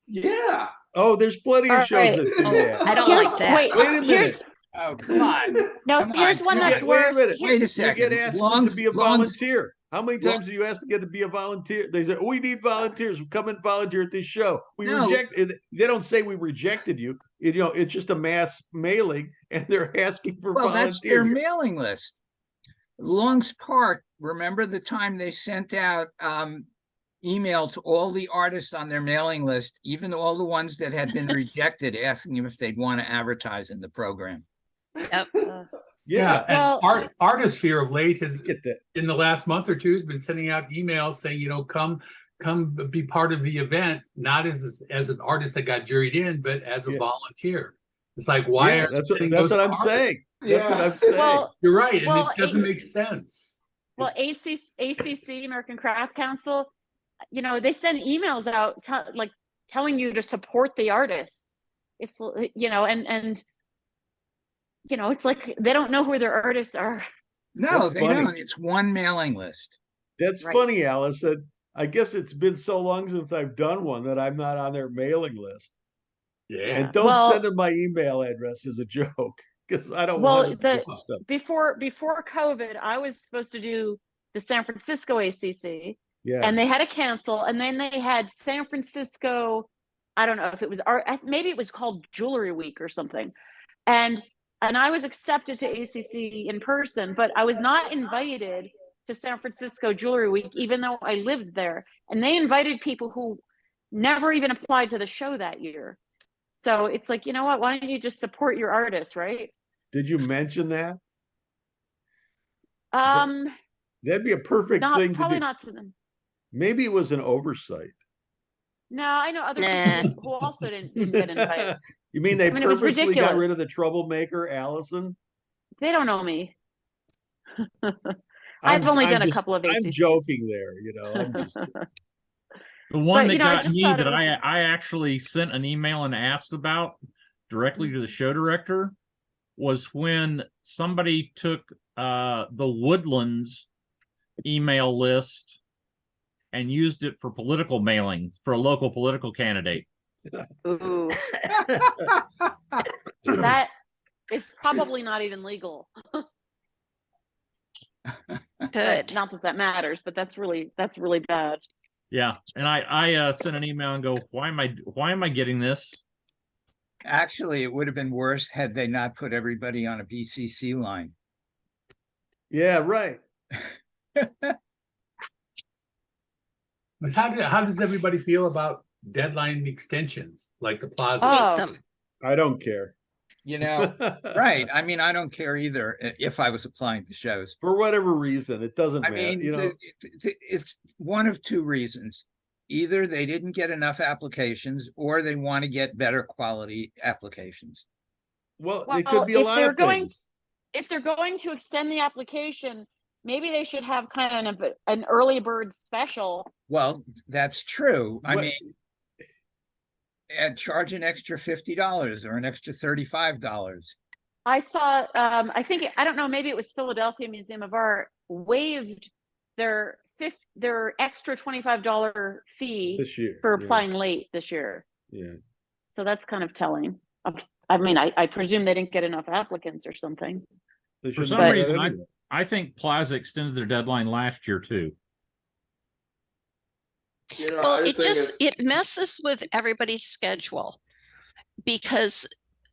Yeah. Oh, there's plenty of All shows right. that do Oh, that. I don't Here's- like that. Wait, Wait a minute. here's Oh, come on. no. Come Here's on, one come that's on. Wait a worse. minute. Wait a You second. get asked to be a volunteer. How many times do you ask to get to be a volunteer? They say, we need volunteers. Come and volunteer at this show. We No. reject it. They don't say we rejected you. It's just a mass mailing and they're asking for Well, that's their volunteers. mailing list. Long's Park, remember the time they sent out email to all the artists on their mailing list, even all the ones that had been rejected, asking them if they'd want to advertise in the program? Yep. Yeah. Well- And Artisphere of late has, Get that. in the last month or two, has been sending out emails saying, come be part of the event, not as an artist that got juried in, but as a Yeah. volunteer. It's like, why Yeah, are that's sending what those I'm to saying. That's what Yeah. I'm saying. Well, You're right, and Well, it doesn't make sense. well, ACC, American Craft Council, they send emails out telling you to support the artists. It's and it's like they don't know who their artists are. No, That's they funny. don't. It's one mailing list. That's Right. funny, Allison. I guess it's been so long since I've done one that I'm not on their mailing list. Yeah. And don't send them my email address as a joke because I don't want to send you stuff. Before COVID, I was supposed to do the San Francisco ACC, Yeah. and they had to cancel. And then they had San Francisco, I don't know if it was maybe it was called Jewelry Week or something, and I was accepted to ACC in person, but I was not invited to San Francisco Jewelry Week, even though I lived there. And they invited people who never even applied to the show that year. So it's like, you know what? Why don't you just support your artists, right? Did you mention that? That'd be a perfect thing to probably do. Not to them. Maybe it was an oversight. No, I know other people who also didn't get invited. You mean they purposely got rid of the troublemaker, Allison? They don't know me. I've only done a couple of ACCs. I'm joking there, you know. I'm just the one that got me that I actually sent an email and asked about directly to the show director was when somebody took the Woodlands email list and used it for political mailings for a local political candidate. Ooh. That is probably not even legal. Good. Not that matters, but that's really bad. Yeah, and I sent an email and go, why am I getting this? Actually, it would have been worse had they not put everybody on a BCC line. Yeah, right. How does everybody feel about deadline extensions like the plaza? Hate them. I don't care. You know, right. I mean, I don't care either if I was applying to shows. For whatever reason, it doesn't matter. I mean, you know, it's one of two reasons. Either they didn't get enough applications or they want to get better quality applications. Well, it could be a lot of things. If they're going to extend the application, maybe they should have kind of an early bird special. Well, that's true. I mean, charge an extra $50 or an extra $35. I saw, I don't know, maybe it was Philadelphia Museum of Art waived their extra $25 fee this year for applying late this year. Yeah. So that's kind of telling. I mean, I presume they didn't get enough applicants or something. For some reason, I think Plaza extended their deadline last year too. You know, Well, it messes with everybody's schedule because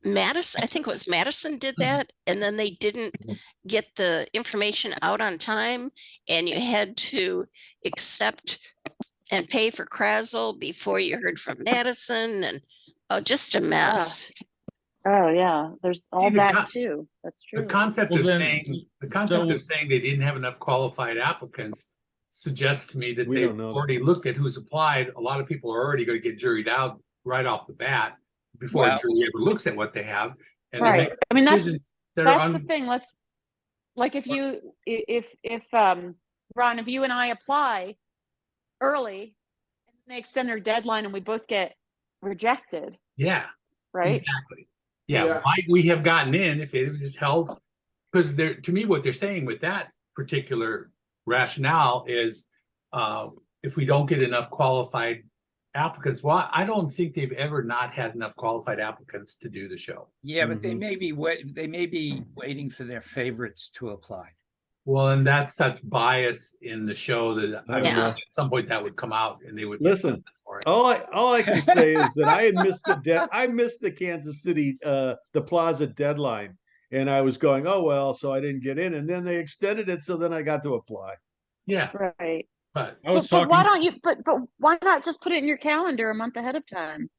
I think it was Madison did that, and then they didn't get the information out on time, and you had to accept and pay for Krasl before you heard from Madison, and just a mess. Oh yeah, there's all that too. That's true. The concept of saying they didn't have enough qualified applicants suggests to me that they've already looked at who's applied. A lot of people are already going to get juried out right off the bat before a jury ever looks at what they have. And right. I mean, that's the thing. If Ron, if you and I apply early and they extend their deadline and we both get rejected. Yeah. Right. Exactly. Yeah. Might we have gotten in if it was just held? Because to me, what they're saying with that particular rationale is if we don't get enough qualified applicants, well, I don't think they've ever not had enough qualified applicants to do the show. Yeah, but they may be waiting for their favorites to apply. Well, and that's such bias in the show that I don't know, at some point that would come out and they would listen for it. All I can say is that I had missed the Kansas City the Plaza deadline. And I was going, oh, well, so I didn't get in. And then they extended it. So then I got to apply. Yeah. Right. But why don't you, but why not just put it in your calendar a month ahead of time?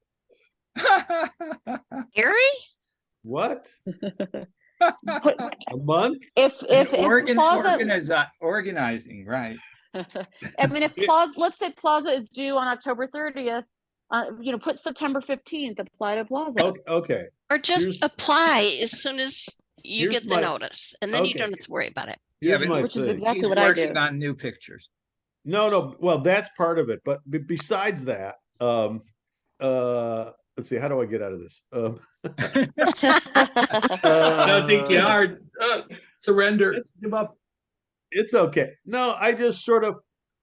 Gary? What? A month? If organizing, right. I mean, if let's say Plaza is due on October 30th, put September 15th, apply to Plaza. Okay. Or just apply as soon as you get the notice, and then you don't have to worry about it. Which is exactly what I do. Working on new pictures. No. Well, that's part of it. But besides that, let's see. How do I get out of this? Don't think you are. Surrender. Give up. It's okay. No, I just sort of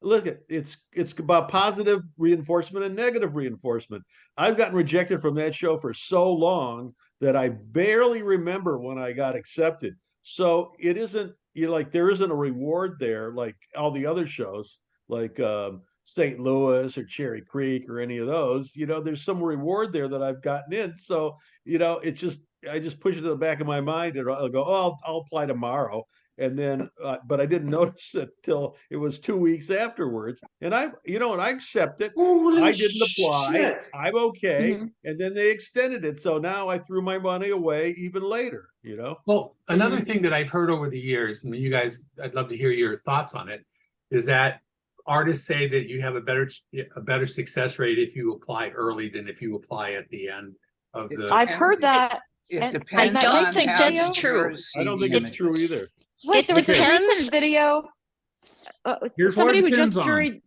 look at it's about positive reinforcement and negative reinforcement. I've gotten rejected from that show for so long that I barely remember when I got accepted. So it isn't, you know, like there isn't a reward there like all the other shows, like St. Louis or Cherry Creek or any of those. You know, there's some reward there that I've gotten in. So, you know, it's just I just push it to the back of my mind and I'll go, oh, I'll apply tomorrow. And then, but I didn't notice it till it was 2 weeks afterwards. And I, you know, and I accept it. Holy I didn't apply. shit. I'm okay. Mhm. And then they extended it. So now I threw my money away even later, you know? Well, another thing that I've heard over the years, and you guys, I'd love to hear your thoughts on it, is that artists say that you have a better success rate if you apply early than if you apply at the end of the. I've heard that. It And depends I don't on think how that's the true. jurors I don't see think the it's image. true either. Wait, It there was a depends. recent video. Here's what Somebody it who just depends on. juried.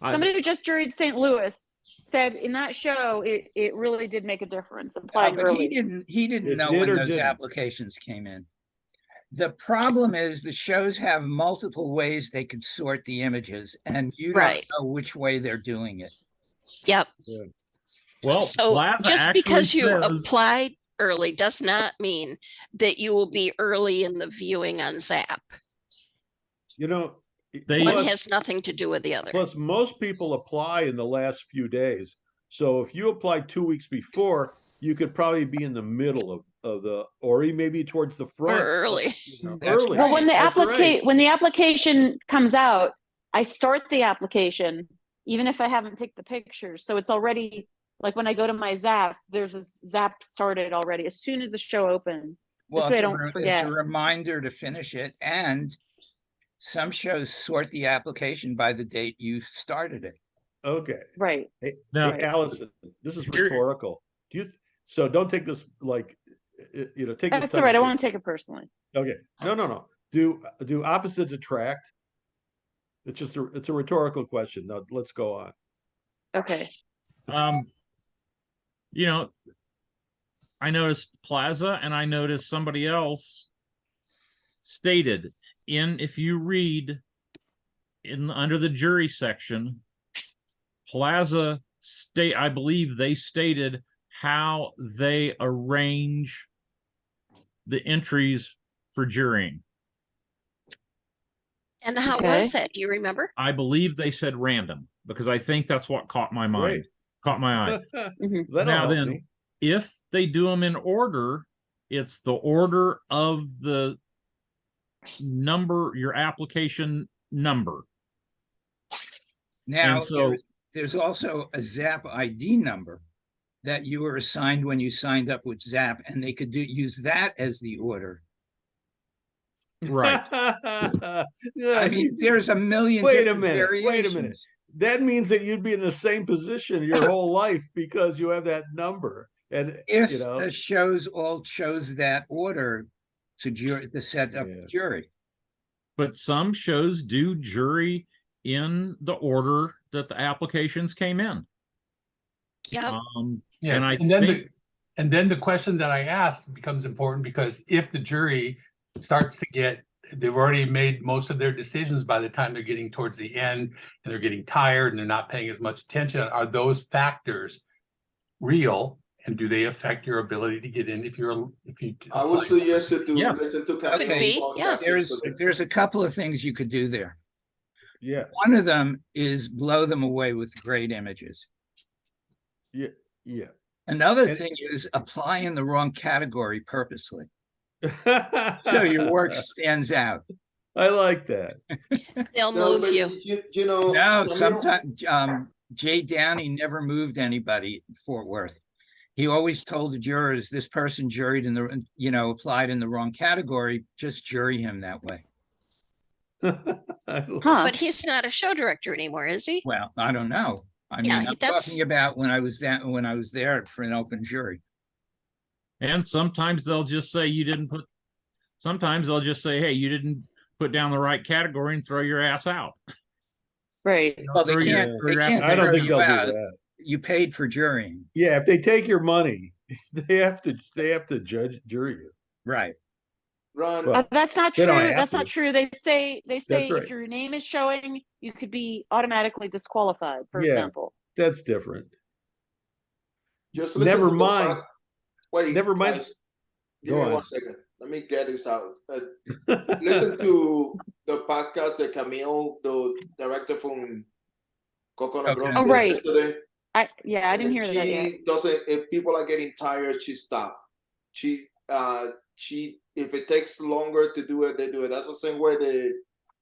I- Somebody who just juried St. Louis said in that show it really did make a difference applying But early. he didn't It know did when or those didn't? applications came in. The problem is the shows have multiple ways they could sort the images, and you don't Right. know which way they're doing it. Yep. Well, So Plaza just actually because you says- applied early does not mean that you will be early in the viewing on Zap. You know, They- One plus- has nothing to do with the other. Plus, most people apply in the last few days. So if you applied 2 weeks before, you could probably be in the middle of the, or maybe towards the front. early. You know, That's early. Well, when the That's right. when the application comes out, I start the application even if I haven't picked the pictures. So it's already like when I go to my Zap, there's a Zap started already as soon as the show opens. Well, way I it's don't forget. a reminder to finish it, and some shows sort the application by the date you started it. Okay. Right. Hey, Now- hey, Allison, this is Here- rhetorical. So don't take this like, you know, take this. That's tongue all right. in I cheek. won't take it personally. Okay. No. Do opposites attract? It's just it's a rhetorical question. Now let's go on. Okay. You know, I noticed Plaza and I noticed somebody else stated if you read under the jury section, Plaza I believe they stated how they arrange the entries for jurying. And how Okay. was that? Do you remember? I believe they said random because I think that's what caught my mind, Great. caught my eye. Mhm. That'll Now help then, me. if they do them in order, it's the order of the number, your application number. Now, And so- there's also a Zap ID number that you were assigned when you signed up with Zap, and they could use that as the order. Right. I mean, there's a million Wait a different minute, wait a minute. variations. That means that you'd be in the same position your whole life because you have that number. And If you know, the shows all chose that order to set up Yeah. the jury. But some shows do jury in the order that the applications came in. Yeah. Yes, And I and then the question that I asked becomes important because if the jury starts to they've already made most of their decisions by the time they're getting towards the end and they're getting tired and they're not paying as much attention, are those factors real? And do they affect your ability to get in if you I would suggest you to Yes. listen to Okay. Could be, yeah. There's a couple of things you could do there. yeah, One of them is blow them away with great images. yeah. Another And- thing is apply in the wrong category purposely, so your work stands out. I like that. They'll No, move but you. you know, No, Jamil- sometimes Jay Downey never moved anybody in Fort Worth. He always told the jurors, this person juried applied in the wrong category, just jury him that way. Huh. But he's not a show director anymore, is he? Well, I don't know. I mean, Yeah, I'm that's- talking about when I was there for an open jury. And sometimes they'll just say sometimes they'll just say, hey, you didn't put down the right category and throw your ass out. Right. Well, they Throw your- can't. throw They your can't I don't throw think you they'll out. do that. You paid for jurying, Yeah, if they take your money, they have to jury you. right? Ron, Well, That's not they true. don't have That's to. not true. They say That's if right. your name is showing, you could be automatically disqualified, for Yeah. example. That's different. just listen Never to the mind. Wait, Never mind. guys, give Go me on. 1 second. Let me get this out. Listen to the podcast that Camille, the director from Coconut Grove, Coconut Oh, did right. yesterday. I And didn't hear that yet. she doesn't. If people are getting tired, she stop. She if it takes longer to do it, they do it. That's the same way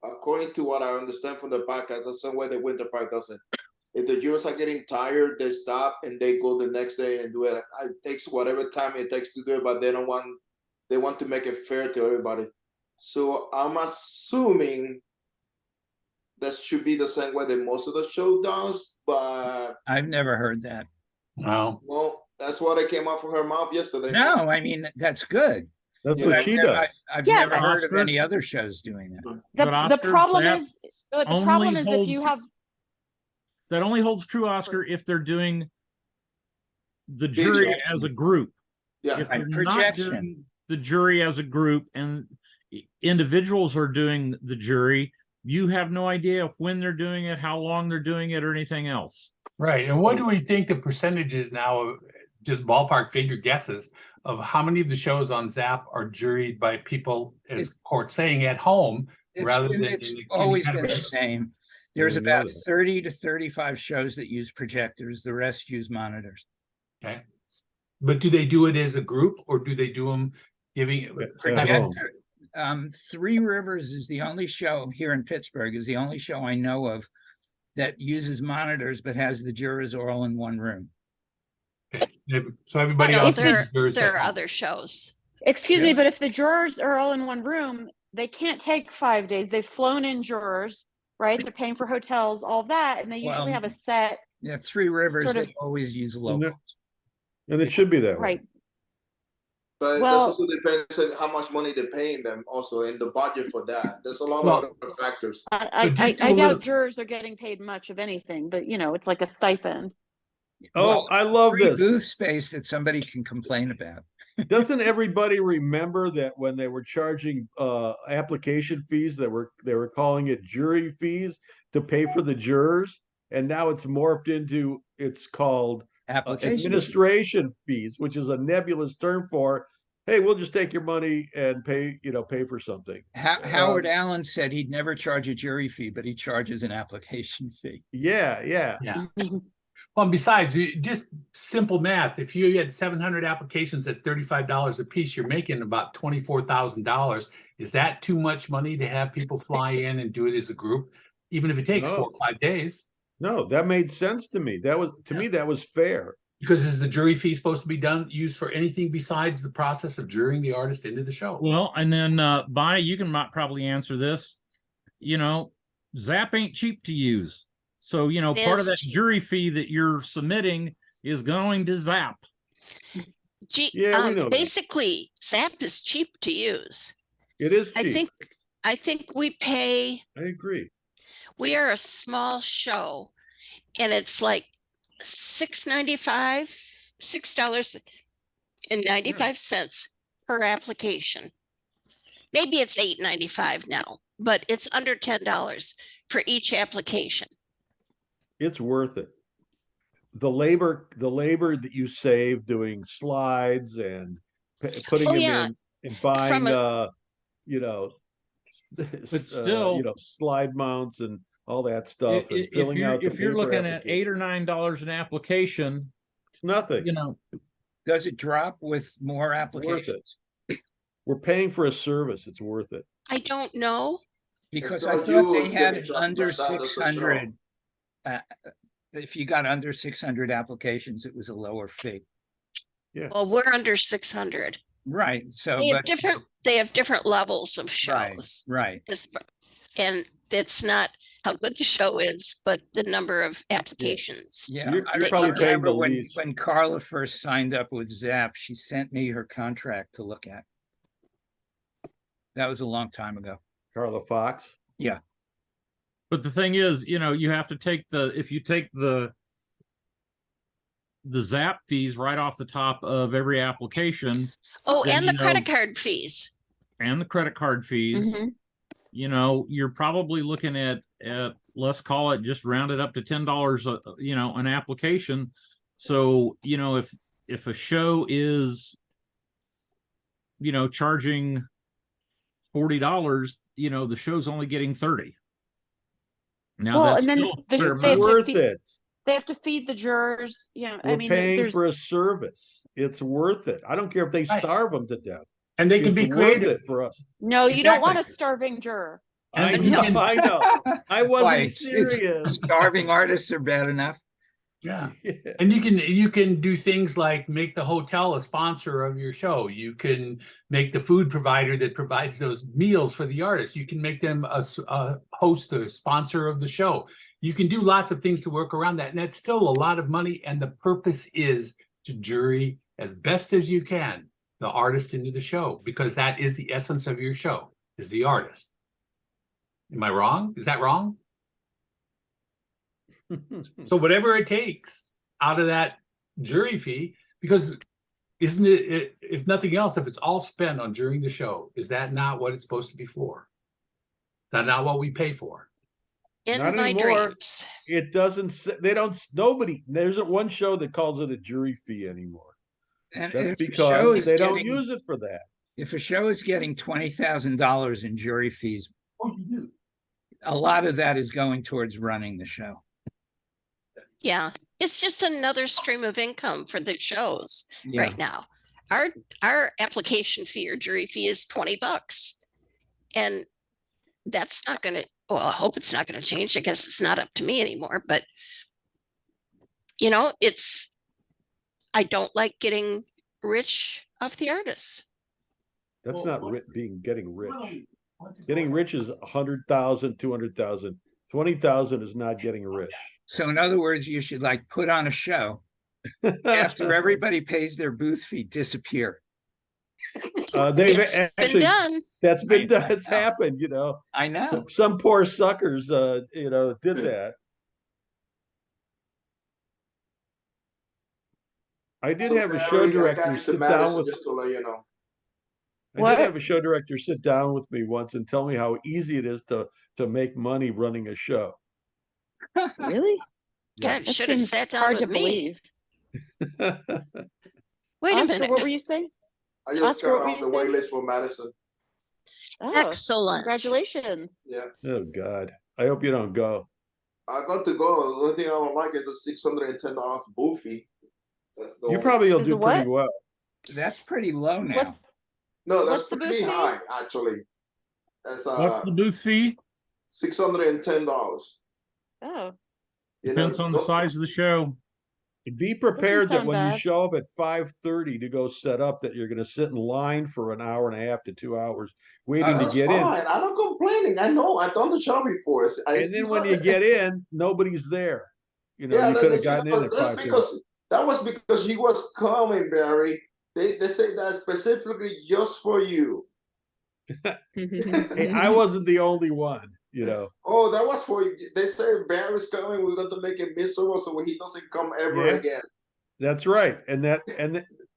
according to what I understand from the podcast, that's the same way the Winter Park does it. If the viewers are getting tired, they stop and they go the next day and do it. It takes whatever time it takes to do it, but they want to make it fair to everybody. So I'm assuming that should be the same way that most of the show does, but I've never heard that. Wow. well, that's what it came out from her mouth yesterday. No, I mean, that's good. That's Yeah, what I've she never- does. I've Yeah, never but- heard of Oscar- any other shows doing that. But The Oscar, problem that is, the only problem is if you holds- have, That only holds true, Oscar, if they're doing the jury Video. as a group. Yeah. If Right, they're not projection. doing the jury as a group and individuals are doing the jury, you have no idea when they're doing it, how long they're doing it, or anything else. Right, and what do we think the percentages now, of just ballpark figure guesses, of how many of the shows on Zap are juried by people, as Court's saying, at home, rather than It's in any always kind been of the same. There's We know about that. 30 to 35 shows that use projectors. The rest use monitors. Okay. But do they do it as a group, or do they do them giving? At home. Projector. Three Rivers is the only show here in Pittsburgh, is the only show I know of that uses monitors but has the jurors all in one room. So everybody No, else. there is are at home. other shows. excuse me, Yeah. but if the jurors are all in one room, they can't take 5 days. They've flown in jurors, right? They're paying for hotels, all that, and they usually Well, have a set, Yeah, Three Rivers, Sort of- they always use And local. it should be that way. right? But Well- that also depends on how much money they're paying them also in the budget for that. There's a lot Well- of other factors. I just do I a little- doubt jurors are getting paid much of anything, but it's like a stipend. Oh, Well, I love free this. booth space that somebody can complain about. Doesn't everybody remember that when they were charging application fees, they were calling it jury fees to pay for the jurors, and now it's morphed into it's called Application. administration fees, which is a nebulous term for, hey, we'll just take your money and pay for something. Howard Allen said he'd never charge a jury fee, but he charges an application fee. Yeah. Yeah. Well, and besides, just simple math. If you had 700 applications at $35 a piece, you're making about $24,000. Is that too much money to have people fly in and do it as a group, even if it takes 4 or 5 days? No, that made sense to me. That was fair. Because is the jury fee supposed to be used for anything besides the process of jurying the artist into the show? Well, and then Bonnie, you can probably answer this. Zap ain't cheap to use. So, It part of is that cheap. jury fee that you're submitting is going to Zap. Yeah, we know that. Basically, Zap is cheap to use. It is cheap. I think we pay. I agree. We are a small show, and it's like $6.95 per application. Maybe it's $8.95 now, but it's under $10 for each application. It's worth it. The labor that you save doing slides and putting Oh, them yeah. in and buying From still- slide mounts and all that stuff and If filling out the if you're paper looking at $8 application. or $9 an application, It's nothing. Does it drop with more Worth applications? it. We're paying for a service. It's worth it. I don't know. Because So I thought you they had said it drop under less out of the show. 600. If you got under 600 applications, it was a lower fee. Well, we're under 600. Right, so. They have but- different. They have different levels of Right, shows. right. And it's not how good the show is, but the number of applications. Yeah, You're- I you're probably paying remember the when, least. when Carla first signed up with Zap, she sent me her contract to look at. That was a long time ago. Carla Fox. but the thing is, you have to take if you take the Zap fees right off the top of every application. Oh, Then and the you credit card fees. and the credit card fees, Mhm. you know, you're probably looking at let's call it, just round it up to $10 you know, an application. So, you know, if a show is, you know, charging $40, you know, the show's only getting 30. Now Well, that's and then still a fair It's they have amount. to worth feed, it. they have to feed the jurors, you know, I We're mean, paying there's, for a service. It's worth it. I don't care if they Right. starve them to death. And they can It's be worth creative. it for us. no, you don't want a Exactly. starving juror. I And you know, can- I know. I Why, wasn't it's serious. starving artists are bad enough. Yeah. Yeah. And you can do things like make the hotel a sponsor of your show. You can make the food provider that provides those meals for the artists. You can make them a host or sponsor of the show. You can do lots of things to work around that. And that's still a lot of money. And the purpose is to jury as best as you can the artist into the show, because that is the essence of your show, is the artist. Am I wrong? Is that wrong? So whatever it takes out of that jury fee, because isn't it, if nothing else, if it's all spent on jurying the show, is that not what it's supposed to be for? Is that not what we pay for? In Not my anymore. dreams. It doesn't say, they don't, nobody, there isn't one show that calls it a jury fee anymore. And That's if a show because is they don't getting- use it for that. If a show is getting $20,000 in jury fees, Oh, you do. a lot of that is going towards running the show. Yeah, it's just another stream of income for the shows Yeah. right now. Our application fee or jury fee is $20. And that's not gonna, well, I hope it's not gonna change. I guess it's not up to me anymore, but you know, I don't like getting rich off the artists. That's not getting rich. Well, Getting rich is 100,000, 200,000. 20,000 is not getting rich. So in other words, you should like put on a show after everybody pays their booth fee, disappear. They've It's been actually, done. that's been I done. It's know. happened, you know. I know. Some poor suckers, you know, did that. I did have a show director sit down with, just to let you know. I What? did have a show director sit down with me once and tell me how easy it is to make money running a show. Really? God, That should have seems sat down hard to with me. believe. Wait a Oscar, minute. what were you saying? I just Oscar, what got were on you the saying? wait list for Madison. Oh, Excellent. congratulations. Yeah. Oh God, I hope you don't go. I got to go. The only thing I don't like is the $610 booth fee. That's the You only- probably will Is do it pretty what? well. That's pretty low now. What's No, that's what's the pretty booth fee? high actually. That's What's the booth fee? $610. oh, You know, Depends on the don't- size of the show. Be prepared that sound when you bad. show up at 5:30 to go set up, that you're going to sit in line for an hour and a half to 2 hours waiting to That's get in. fine. I'm not complaining. I know. I've done the show before. And then when you get in, nobody's there. You know, yeah, you could have gotten in at that's 5:30. because that was because he was coming, Barry. They say that specifically just for you. Hey, I wasn't the only one, you know. Oh, that was for you. They say Barry's coming. We're going to make it miserable so he doesn't come ever Yeah. again. That's right.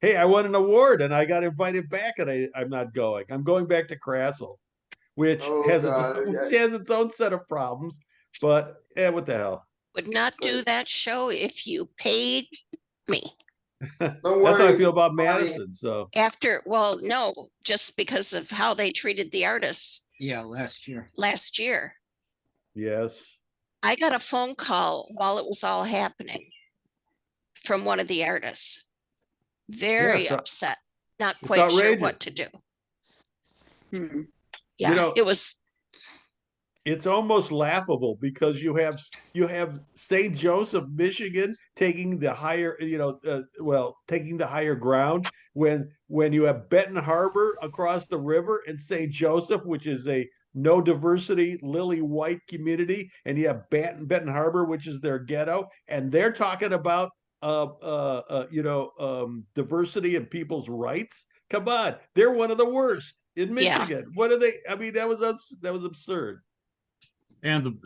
Hey, I won an award and I got invited back and I'm not going. I'm going back to Crassel, which Oh, has God, has its own set of problems, but what the hell? Would not do that show if you paid me. That's Don't how I worry, feel about Bonnie. Madison. So Well, no, just because of how they treated the artists Yeah, last year. last year. yes. I got a phone call while it was all happening from one of the artists. Very it's upset, not quite sure outrageous. what to do. Hmm. Yeah, know, it was, It's almost laughable because you have St. Joseph, Michigan, taking the higher, taking the higher ground when you have Benton Harbor across the river and St. Joseph, which is a no diversity, lily white community, and you have Benton Harbor, which is their ghetto, and they're talking about diversity and people's rights. Come on, they're one of the worst in Yeah. Michigan. What are they? I mean, that was absurd. And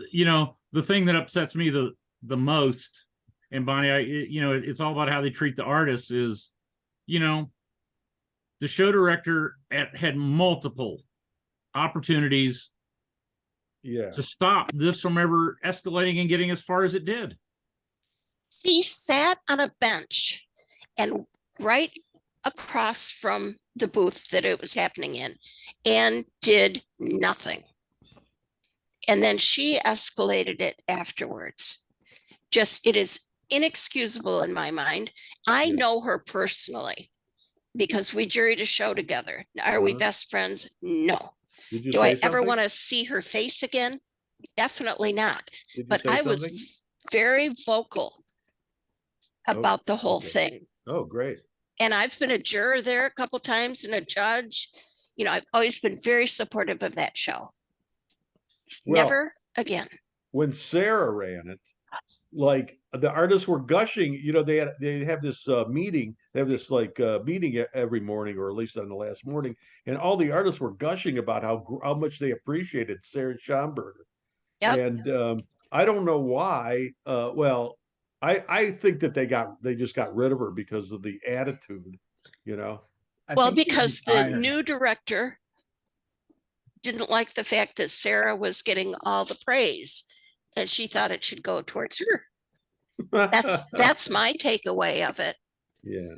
the thing that upsets me the most, and Bonnie, it's all about how they treat the artists, is, the show director had multiple opportunities Yeah. to stop this from ever escalating and getting as far as it did. He sat on a bench and right across from the booth that it was happening in and did nothing. And then she escalated it afterwards. Just, it is inexcusable in my mind. I Yeah. know her personally because we juried a show together. Are we Uh-huh. best friends? No. Did you Do say I ever something? want to see her face again? Definitely not. Did you But say I something? was very vocal about the whole okay. thing. Oh, great. And I've been a juror there a couple times and a judge. You know, I've always been very supportive of that show. Well, Never again. when Sarah ran it, like the artists were gushing, you know, they have this meeting, they have this like meeting every morning, or at least on the last morning, and all the artists were gushing about how much they appreciated Sarah Schomburger. Yep. And I don't know why. Well, I think that they just got rid of her because of the attitude, you know. Well, because the new director didn't like the fact that Sarah was getting all the praise and she thought it should go towards her. That's my takeaway of it. Yeah.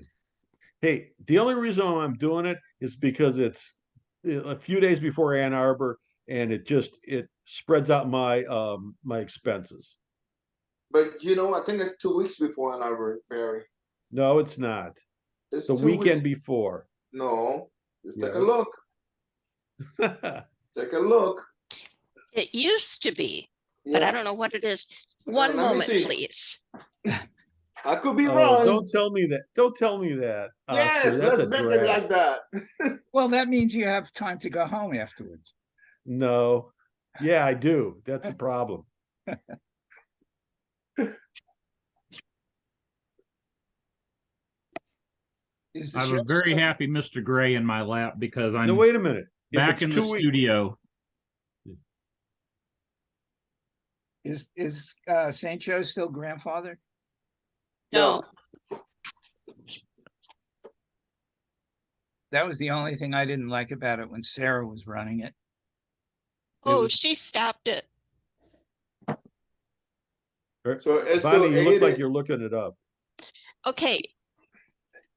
Hey, the only reason I'm doing it is because it's a few days before Ann Arbor, and it spreads out my expenses. But you know, I think it's 2 weeks before Ann Arbor, Barry. No, it's not. It's The 2 weekend weeks. before. No, just take a Yes. look. Take a look. It used to be, but I don't know what it is. One let me moment, see. please. I could be Oh, wrong. don't tell me that. Don't tell me that, Oscar. Yes, That's let's a make drag. it like that. Well, that means you have time to go home afterwards. No. Yeah, I do. That's a problem. Is the I have show a very still- happy Mr. Gray in my lap because I'm No, wait a minute. If back it's in the 2 weeks, studio. Is St. Joe's still grandfather? No, That was the only thing I didn't like about it when Sarah was running it. oh, she stopped it. So it's Bonnie, still you look like 80. you're looking it up. Okay.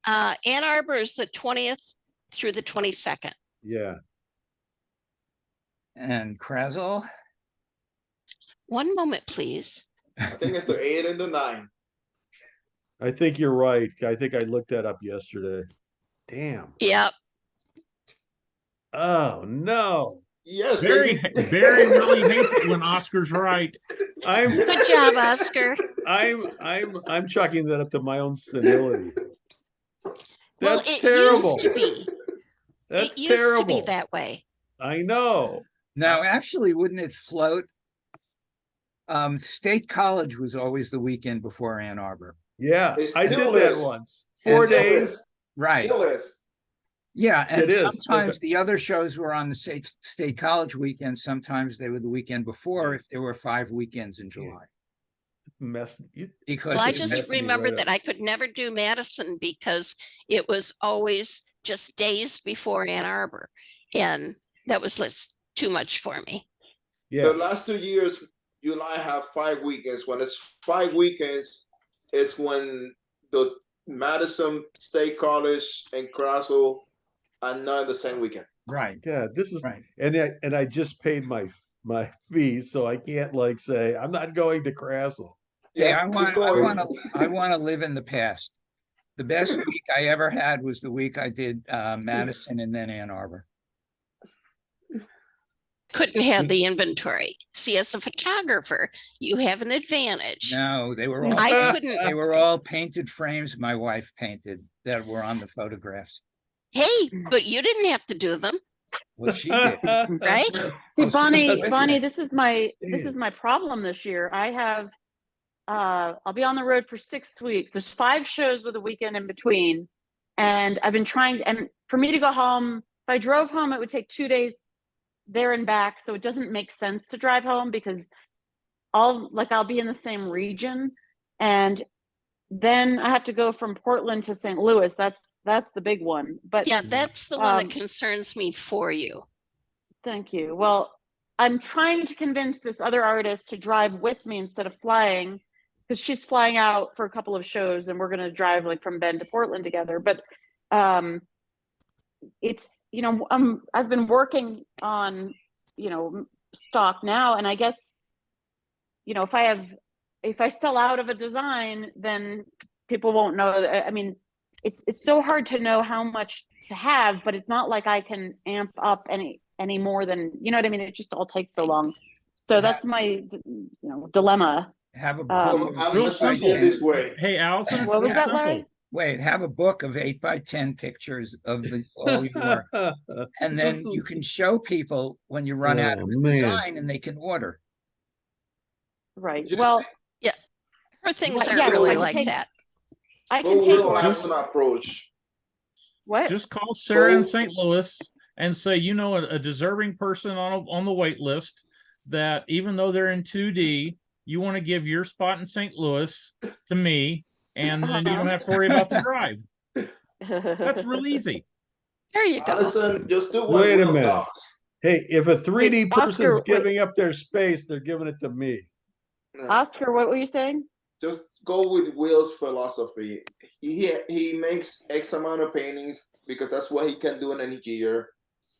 Ann Arbor is the 20th through the 22nd. Yeah. And Krazel? One moment, please. I think it's the 8 and the 9. I think you're right. I think I looked that up yesterday. Damn. Yep. Oh no. Yes, Barry, baby. Barry really hates it when Oscar's right. I'm Good job, Oscar. I'm chalking that up to my own senility. Well, That's it terrible. used to be. That's It used terrible. to be that way. I know. No, actually, wouldn't it float? State College was always the weekend before Ann Arbor. Yeah, It I did still that is. once. It 4 still days. is. Right. Still is. Yeah, and It is. That's sometimes a- the other shows were on the State College weekend. Sometimes they were the weekend before if there were 5 weekends in July. Because Well, I it just messed me remembered right that up. I could never do Madison because it was always just days before Ann Arbor. And that was too much for me. The Yeah. last 2 years, July have 5 weekends. When it's 5 weekends, it's when the Madison State College and Crossville are not the same weekend. right. Yeah, this is Right. and I just paid my fee, so I can't like say I'm not going to Crassel. Hey, Yeah, keep going. I want to live in the past. The best week I ever had was the week I did Madison and then Ann Arbor. Couldn't have the inventory. See, as a photographer, you have an advantage. No, they were all I couldn't. they were all painted frames my wife painted that were on the photographs. Hey, but you didn't have to do them, Well, she did. right? See, Bonnie, That's Bonnie, right. this is my problem this year. I have I'll be on the road for 6 weeks. There's 5 shows with a weekend in between. And I've been trying, and for me to go home, if I drove home, it would take 2 days there and back. So it doesn't make sense to drive home because I'll be in the same region. And then I have to go from Portland to St. Louis. That's the big one. But Yeah, that's the one Um, that concerns me for you. Thank you. Well, I'm trying to convince this other artist to drive with me instead of flying, because she's flying out for a couple of shows and we're going to drive like from Bend to Portland together. But it's, I've been working on, stock now, and I guess, if I sell out of a design, then people won't know. I mean, it's so hard to know how much to have, but it's not like I can amp up any more than, you know what I mean? It just all takes so long. So that's my, dilemma. Have a Well, book. I'm real gonna say simple. it this way. Hey, Allison, it's What was real that, simple. Larry? Wait, have a book of 8x10 pictures of all your, and then you can show people when you run out Oh, of a man. design and they can order. Right. Just Well, Her things Well, aren't yeah, so really I can like take- that. I go can take Will orders. Anderson approach. What? Just call Sarah in Go- St. Louis and say, a deserving person on the wait list that even though they're in 2D, you want to give your spot in St. Louis to me, and then you don't have to worry about the drive. That's real easy. There you go. Allison, just do what Wait a Will minute. does. Hey, if a 3D Oscar, person's wait. giving up their space, they're giving it to me. Oscar, what were you saying? Just go with Will's philosophy. He makes X amount of paintings because that's what he can do in any year.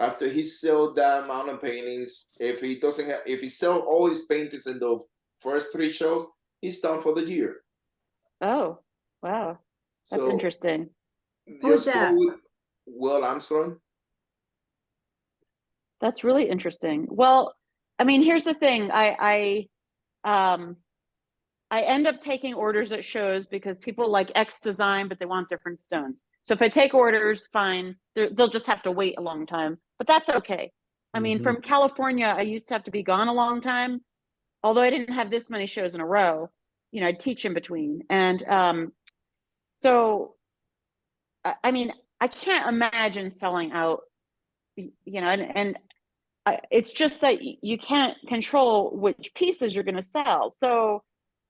After he sells that amount of paintings, if he sells all his paintings in the first 3 shows, he's done for the year. Oh, wow. That's So interesting. Who's just that? go with Will Armstrong. That's really interesting. Well, I mean, here's the thing. I end up taking orders at shows because people like X design, but they want different stones. So if I take orders, fine. They'll just have to wait a long time, but that's okay. I mean, from California, I used to have to be gone a long time. Although I didn't have this many shows in a row, I'd teach in between. And so, I mean, I can't imagine selling out, and it's just that you can't control which pieces you're going to sell. So,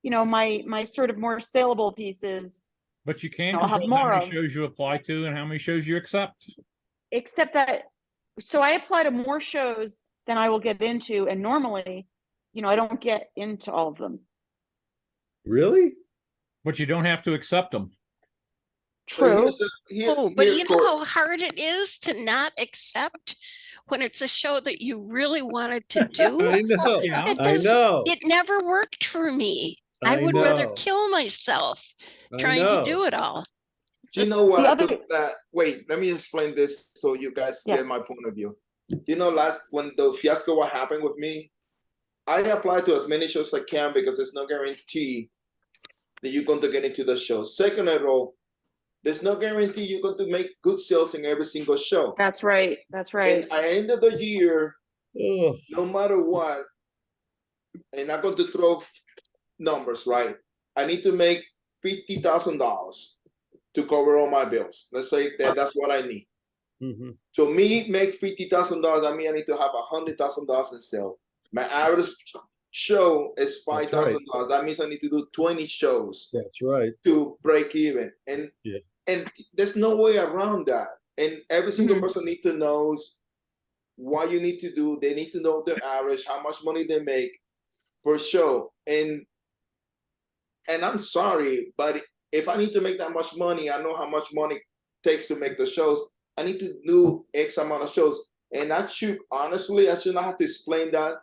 my sort of more saleable pieces, But you can I'll have control how more many of. shows you apply to and how many shows you accept. Except that, so I apply to more shows than I will get into, and normally, I don't get into all of them. Really? But you don't have to accept them. True. But you know how hard it is to not accept when it's a show that you really wanted to do? I know. Yeah. I know. It never worked for me. I would rather kill myself trying to do it all. Do you know what The I other- took that? Wait, let me explain this so you guys Yeah. get my point of view. When the fiasco what happened with me, I applied to as many shows as I can because there's no guarantee that you're going to get into the show. Second of all, there's no guarantee you're going to make good sales in every single show. That's right. That's right. And at the end of the year, Ugh. no matter what, and I'm going to throw numbers, right? I need to make $50,000 to cover all my bills. Let's say that's what I need. Mhm. So me make $50,000. I mean, I need to have $100,000 in sale. My average show is $5,000. That means I need to do 20 shows That's right. to break even. And there's no way around that. And every single person needs to know what you need to do. They need to know the average, how much money they make per show. And I'm sorry, but if I need to make that much money, I know how much money it takes to make the shows. I need to do X amount of shows. And honestly, I should not have to explain that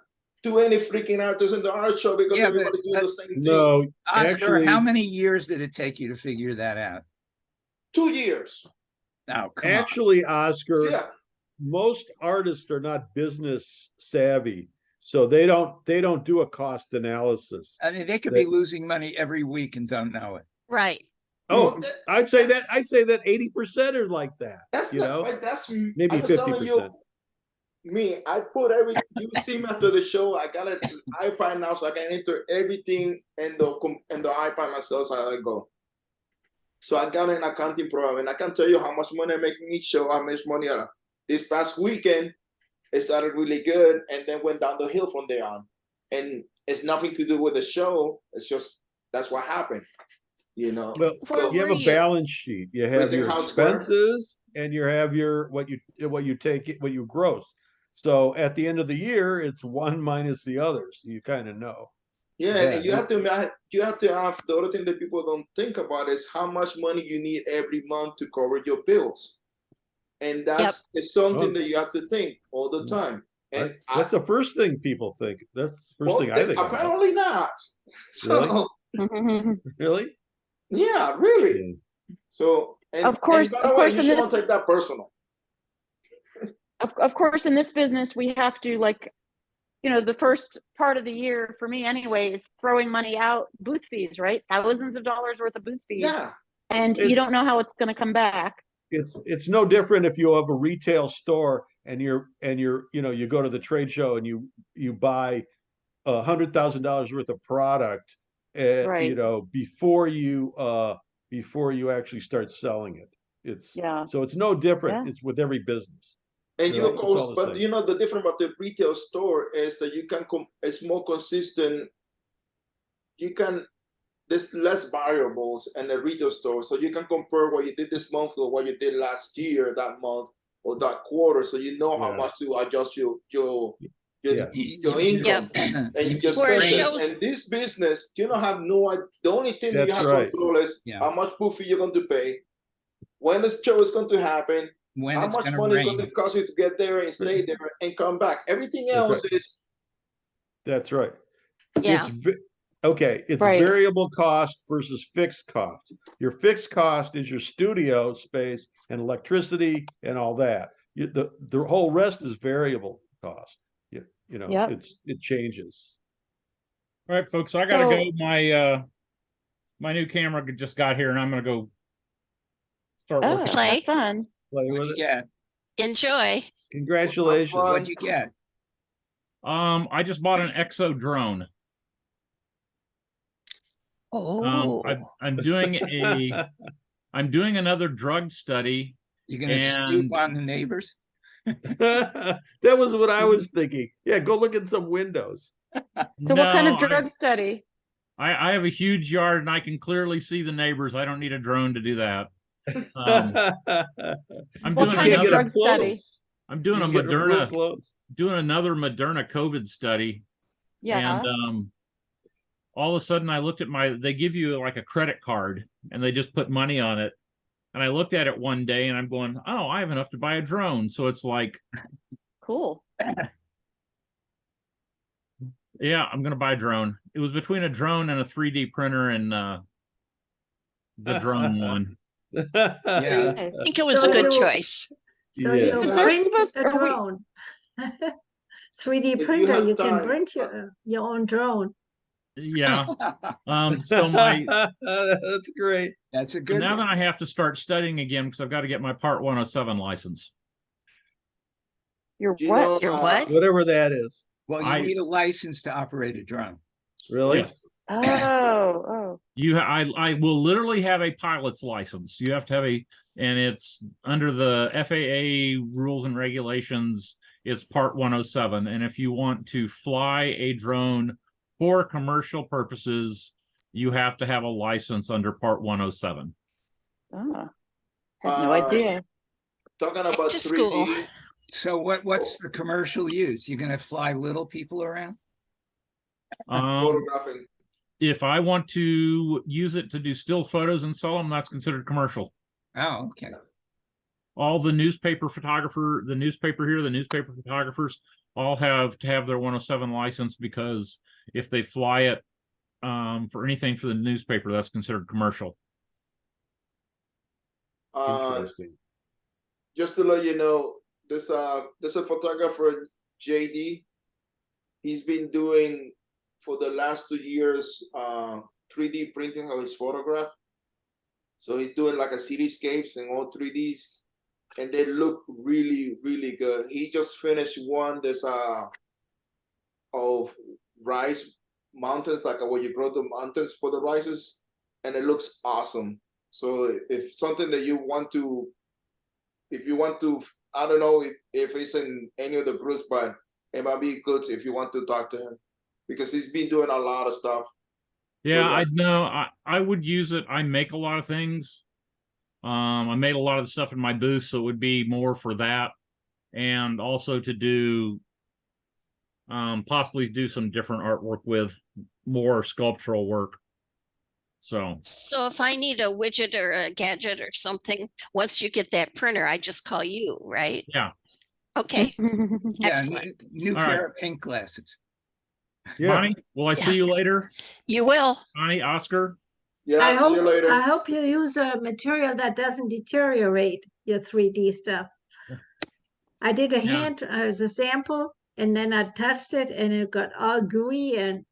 to any freaking artist in the art show because everybody's doing the same thing. No, Oscar, actually, how many years did it take you to figure that out? 2 years. No, come on. actually, Oscar, Yeah. most artists are not business savvy, so they don't do a cost analysis. I mean, they could be losing money every week and don't know it. Right. Oh, I'd say that 80% are like that. That's you know, that's maybe I'm telling you, 50%. me, I put you see me after the show, I got an iPad now, so I can enter everything in the iPad myself, so I go. So I got an accounting program, and I can tell you how much money I'm making each show, how much money this past weekend, it started really good, and then went down the hill from there on. And it's nothing to do with the show, it's just, that's what happened, Well, Where you have were a you? balance sheet. You have Within your house square? expenses and you have your what you gross. So at the end of the year, it's one minus the others. You kind of know. Yeah, Yeah. and you have to have the other thing that people don't think about is how much money you need every month to cover your bills. And that's it's something that you have to think all the time. And That's the first thing people think. That's the first thing I think about. Apparently not. So Really? yeah, really. So Of course, and by the way, you shouldn't take that personal. Of course, in this business, we have to, like, you know, the first part of the year for me anyway is throwing money out, booth fees, right? Thousands of dollars worth of booth fees. Yeah. And you don't know how it's going to come back. It's no different if you have a retail store and you're you know, you go to the trade show and you buy $100,000 worth of product, Right. you know, before you actually start selling it. So it's no different. Yeah. It's with every business. And You you know, of course, it's all the but same. you know the difference about the retail store is that you can it's more consistent. You can there's less variables in the retail store, so you can compare what you did this month or what you did last year, that month or that quarter, so you know how much to adjust your income and your Where spending. shows- And this business, you don't have the only thing that you have control is how much booth fee you're going to pay, when the show is going to happen, how much money it's going to cost you to get there and stay there and come back. Everything else is. That's right. Yeah. It's variable cost versus fixed cost. Your fixed cost is your studio space and electricity and all that. The whole rest is variable cost. You know, it changes. All right, folks, I gotta go. My new camera just got here, and I'm gonna go start working. Play. Fun. Play with it. Yeah. Enjoy. Congratulations. What'd you get? I just bought an Exo drone. Oh. I'm doing another drug study. You're gonna snoop on the neighbors? That was what I was thinking. Yeah, go look at some windows. So what kind of drug study? I have a huge yard and I can clearly see the neighbors. I don't need a drone to do that. I'm What doing kind of another drug study? I'm doing a Moderna, doing another Moderna COVID study. Yeah. And all of a sudden I looked at they give you like a credit card and they just put money on it. And I looked at it one day and I'm going, oh, I have enough to buy a drone. So it's like, cool. Yeah, I'm going to buy a drone. It was between a drone and a 3D printer and the drone one. Yeah. I think it was a good choice. So you print a drone. 3D printer, you can print your own drone. Yeah. So that's great. That's a good. Now that I have to start studying again because I've got to get my Part 107 license. Your what? Your what? Whatever that is. Well, you need a license to operate a drone. Really? Yes. Oh. I will literally have a pilot's license. You have to have and it's under the FAA rules and regulations. It's Part 107, and if you want to fly a drone for commercial purposes, you have to have a license under Part 107. Oh, had no idea. Talking about 3D. School. So what's the commercial use? You're gonna fly little people around? Photographing. If I want to use it to do still photos and sell them, that's considered commercial. Oh, okay. All the newspaper photographers all have to have their 107 license because if they fly it for anything for the newspaper, that's considered commercial. Just to let you know, there's a photographer, JD. He's been doing for the last 2 years 3D printing of his photograph. So he's doing like a cityscapes and all 3Ds, and they look really, really good. He just finished one that's of rice mountains, like where you grow the mountains for the rices, and it looks awesome. So if something that you want to, I don't know if it's in any of the groups, but it might be good if you want to talk to him because he's been doing a lot of stuff. Yeah, I know. I would use it. I make a lot of things. I made a lot of the stuff in my booth, so it would be more for that. and also to do possibly do some different artwork with more sculptural work. So if I need a widget or a gadget or something, once you get that printer, I just call you, right? yeah. Okay, Yeah, excellent. new All pair right. of pink glasses. Yeah. Bonnie, will I see you later? You will. Bonnie, Oscar? Yeah, see you later. I hope you use a material that doesn't deteriorate your 3D stuff. I did a Yeah. hand as a sample, and then I touched it, and it got all gooey and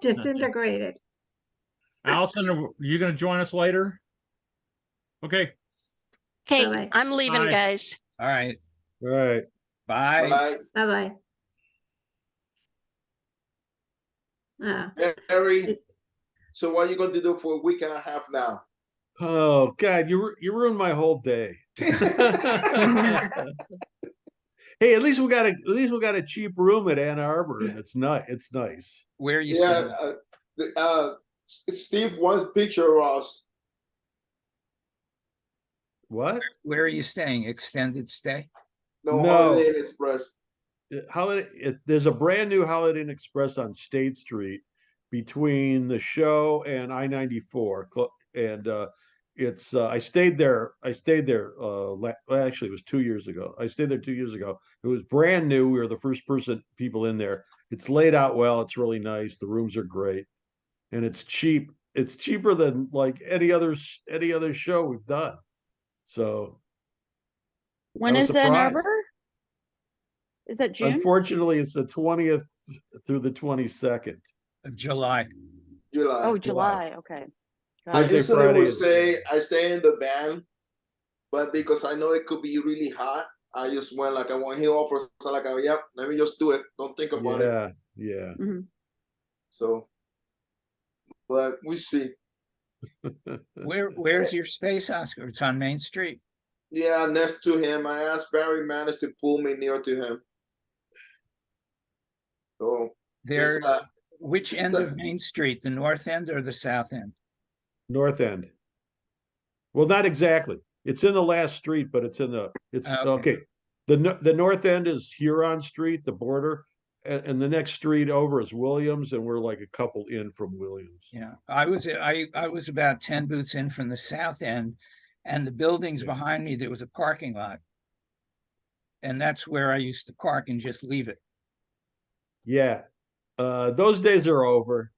disintegrated. Allison, are you going to join us later? Okay. Okay, Bye-bye. I'm leaving, Bye. guys. All right. All right. Bye. Bye. Bye-bye. Ah, Harry, so what are you going to do for a week and a half now? Oh God, you ruined my whole day. Hey, at least we got a cheap room at Ann Arbor, and it's nice. Where are you Yeah, staying? Steve wants picture of us. What? Where are you staying? Extended stay? No, No. Holiday Inn Express. There's a brand new Holiday Inn Express on State Street between the show and I-94, and it's I stayed there. Well, actually, it was 2 years ago. I stayed there 2 years ago. It was brand new. We were the first people in there. It's laid out well. It's really nice. The rooms are great, and it's cheap. It's cheaper than like any other show we've done. So When I was is Ann surprised. Arbor? Is that June? Unfortunately, it's the 20th through the 22nd. Of July. July. Oh, July. Okay. Got I it. Thursday, usually Friday would is- say I stay in the van, but because I know it could be really hot, I just went like I want he offers, so like, yep, let me just do it. Don't think about it. Yeah. Mhm. So, but we see. Where's your space, Oscar? It's on Main Street. Yeah, next to him, I asked Barry Manage to pull me near to him. So There, it's, which end a- of Main Street, the north end or the south end? North End. Well, not exactly. It's in the last street, but it's Okay. okay. The North End is Huron Street, the border, and the next street over is Williams, and we're like a couple in from Williams. Yeah, I was about 10 booths in from the south end, and the buildings Yeah. behind me, there was a parking lot. And that's where I used to park and just leave it. Yeah. Those days are over.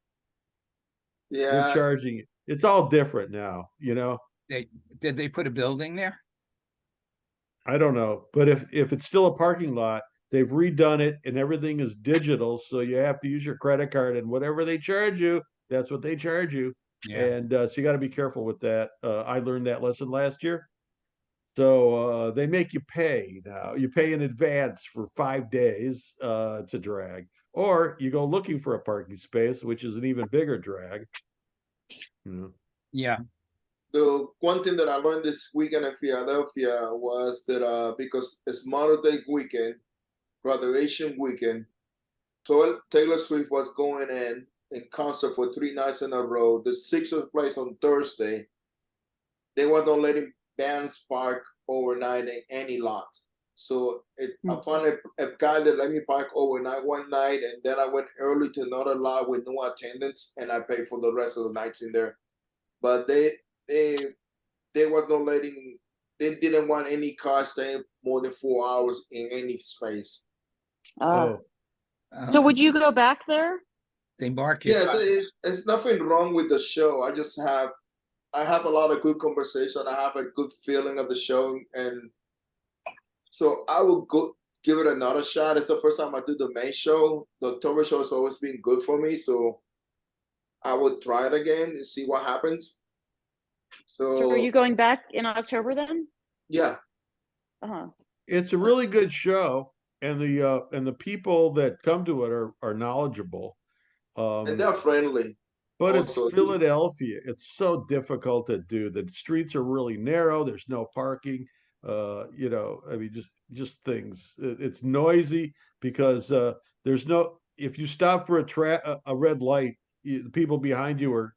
They're yeah, charging. It's all different now, Did they put a building there? I don't know, but if it's still a parking lot, they've redone it and everything is digital, so you have to use your credit card, and whatever they charge you, that's what they charge you. Yeah, And so you got to be careful with that. I learned that lesson last year. So they make you pay now. You pay in advance for 5 days. It's a drag. Or you go looking for a parking space, which is an even bigger drag. yeah. the one thing that I learned this weekend in Philadelphia was that because it's Mother's Day weekend, graduation weekend, Taylor Swift was going in concert for 3 nights in a row. The Sixers place on Thursday. They were not letting bands park overnight in any lot. So I found a guy that let me park overnight one night, and then I went early to another lot with no attendance, and I paid for the rest of the nights in there. But they was not letting. They didn't want any car staying more than 4 hours in any space. Oh, So would you go back there? They mark you? Yes, it's nothing wrong with the show. I have a lot of good conversation. I have a good feeling of the show, and so I will go give it another shot. It's the first time I do the May show. The October show has always been good for me, so I would try it again and see what happens. So are you going back in October then? Yeah. Uh-huh. it's a really good show, and the people that come to it are knowledgeable. And they're friendly. But also, it's Philadelphia. It's so difficult to do. The streets are really narrow. There's no parking. I mean, just things. It's noisy because there's no. If you stop for a red light, the people behind you are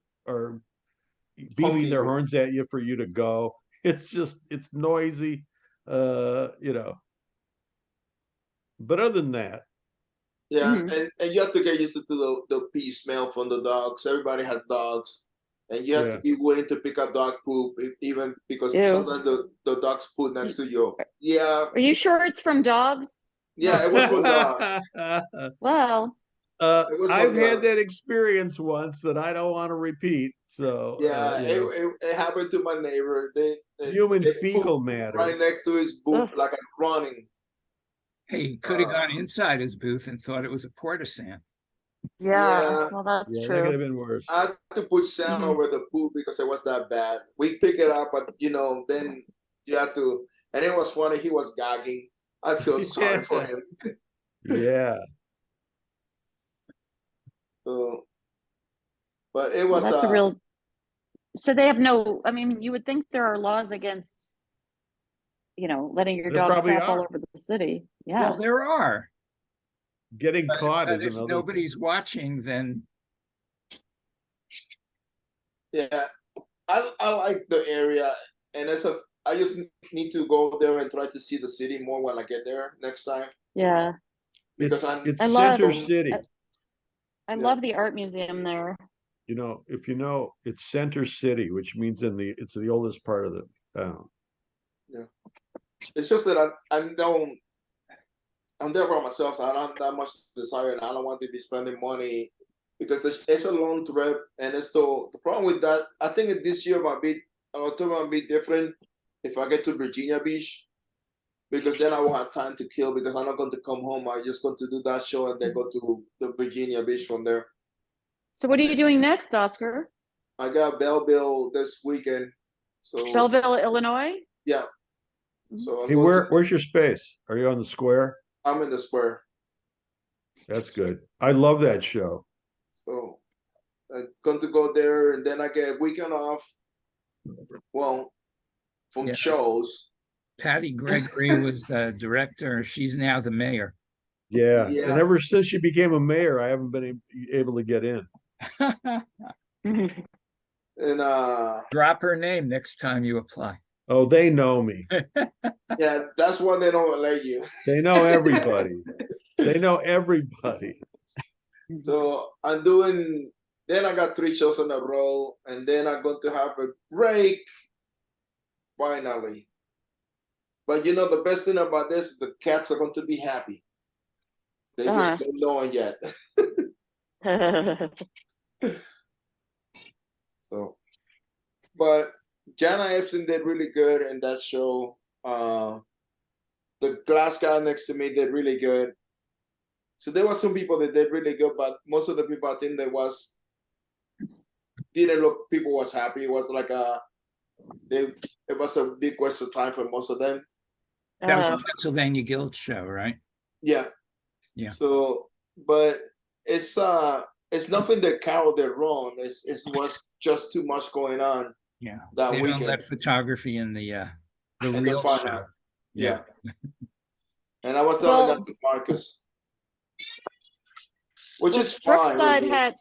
beating Honking their you. horns at you for you to go. It's noisy. But other than that, Yeah, Mhm. and you have to get used to the pee smell from the dogs. Everybody has dogs, and you have to Yeah. be willing to pick up dog poop, even because Ew. sometimes the dogs poop next to you. Yeah, Are you sure it's from dogs? yeah, it was from dogs. Well, It was I've from had dogs. that experience once that I don't want to repeat. So, Yeah, you know, it happened to my neighbor. human They fecal pooped matter. right next to his booth, ugh. like I'm running. Hey, he could have gone inside his booth and thought it was a portisan. Yeah, Yeah, well, that's Yeah, that could true. have been worse. I had to put sand Mhm. over the poop because it was that bad. We pick it up, but then you have to. And it was funny. He was gagging. I feel sorry for Yeah. him. Yeah. So, but it Well, was that's a real, so they have no, I mean, you would think there are laws against, letting your There dog probably crap all are. over the city. Yeah. Well, there are, Getting caught but is if another thing. nobody's watching, then yeah. I like the area, and I just need to go there and try to see the city more when I get there next time Yeah. because It's I love, Center from City. I yeah. love the art museum there. If you know, it's Center City, which means it's the oldest part of the town. Yeah. It's just that I'm there by myself, so I don't have that much desire, and I don't want to be spending money because it's a long trip, and it's the problem with that. I think this year October might be different if I get to Virginia Beach because then I will have time to kill because I'm not going to come home. I'm just going to do that show and then go to the Virginia Beach from there. So what are you doing next, Oscar? I got Belleville this weekend, so Belleville, Illinois? yeah. Mhm. So I'm Hey, going to. where's your space? Are you on the square? I'm in the square, That's good. I love that show. so I'm going to go there, and then I get a weekend off. Well, from Yeah. shows. Patty Gregory was the director. She's now the mayor. Yeah. And Yeah. ever since she became a mayor, I haven't been able to get in. Mhm. And Drop her name next time you apply. Oh, they know me. yeah, that's why they don't let you. They know everybody. They know everybody. So I'm doing. Then I got 3 shows in a row, and then I'm going to have a break. Finally. But the best thing about this is the cats are going to be happy. They just don't know it yet. So, but Jana Epson did really good in that show. The glass guy next to me did really good. So there were some people that did really good, but most of the people I think didn't look. People was happy. It was like it was a big waste of time for most of them. That was the Pennsylvania Guild show, right? Yeah. Yeah. So, but it's nothing that Carol did wrong. It was just too much going on. Yeah. That They weekend. don't let photography in the And real the show. final. Yeah. And I was telling that to Marcus, which is fine. Brookside had,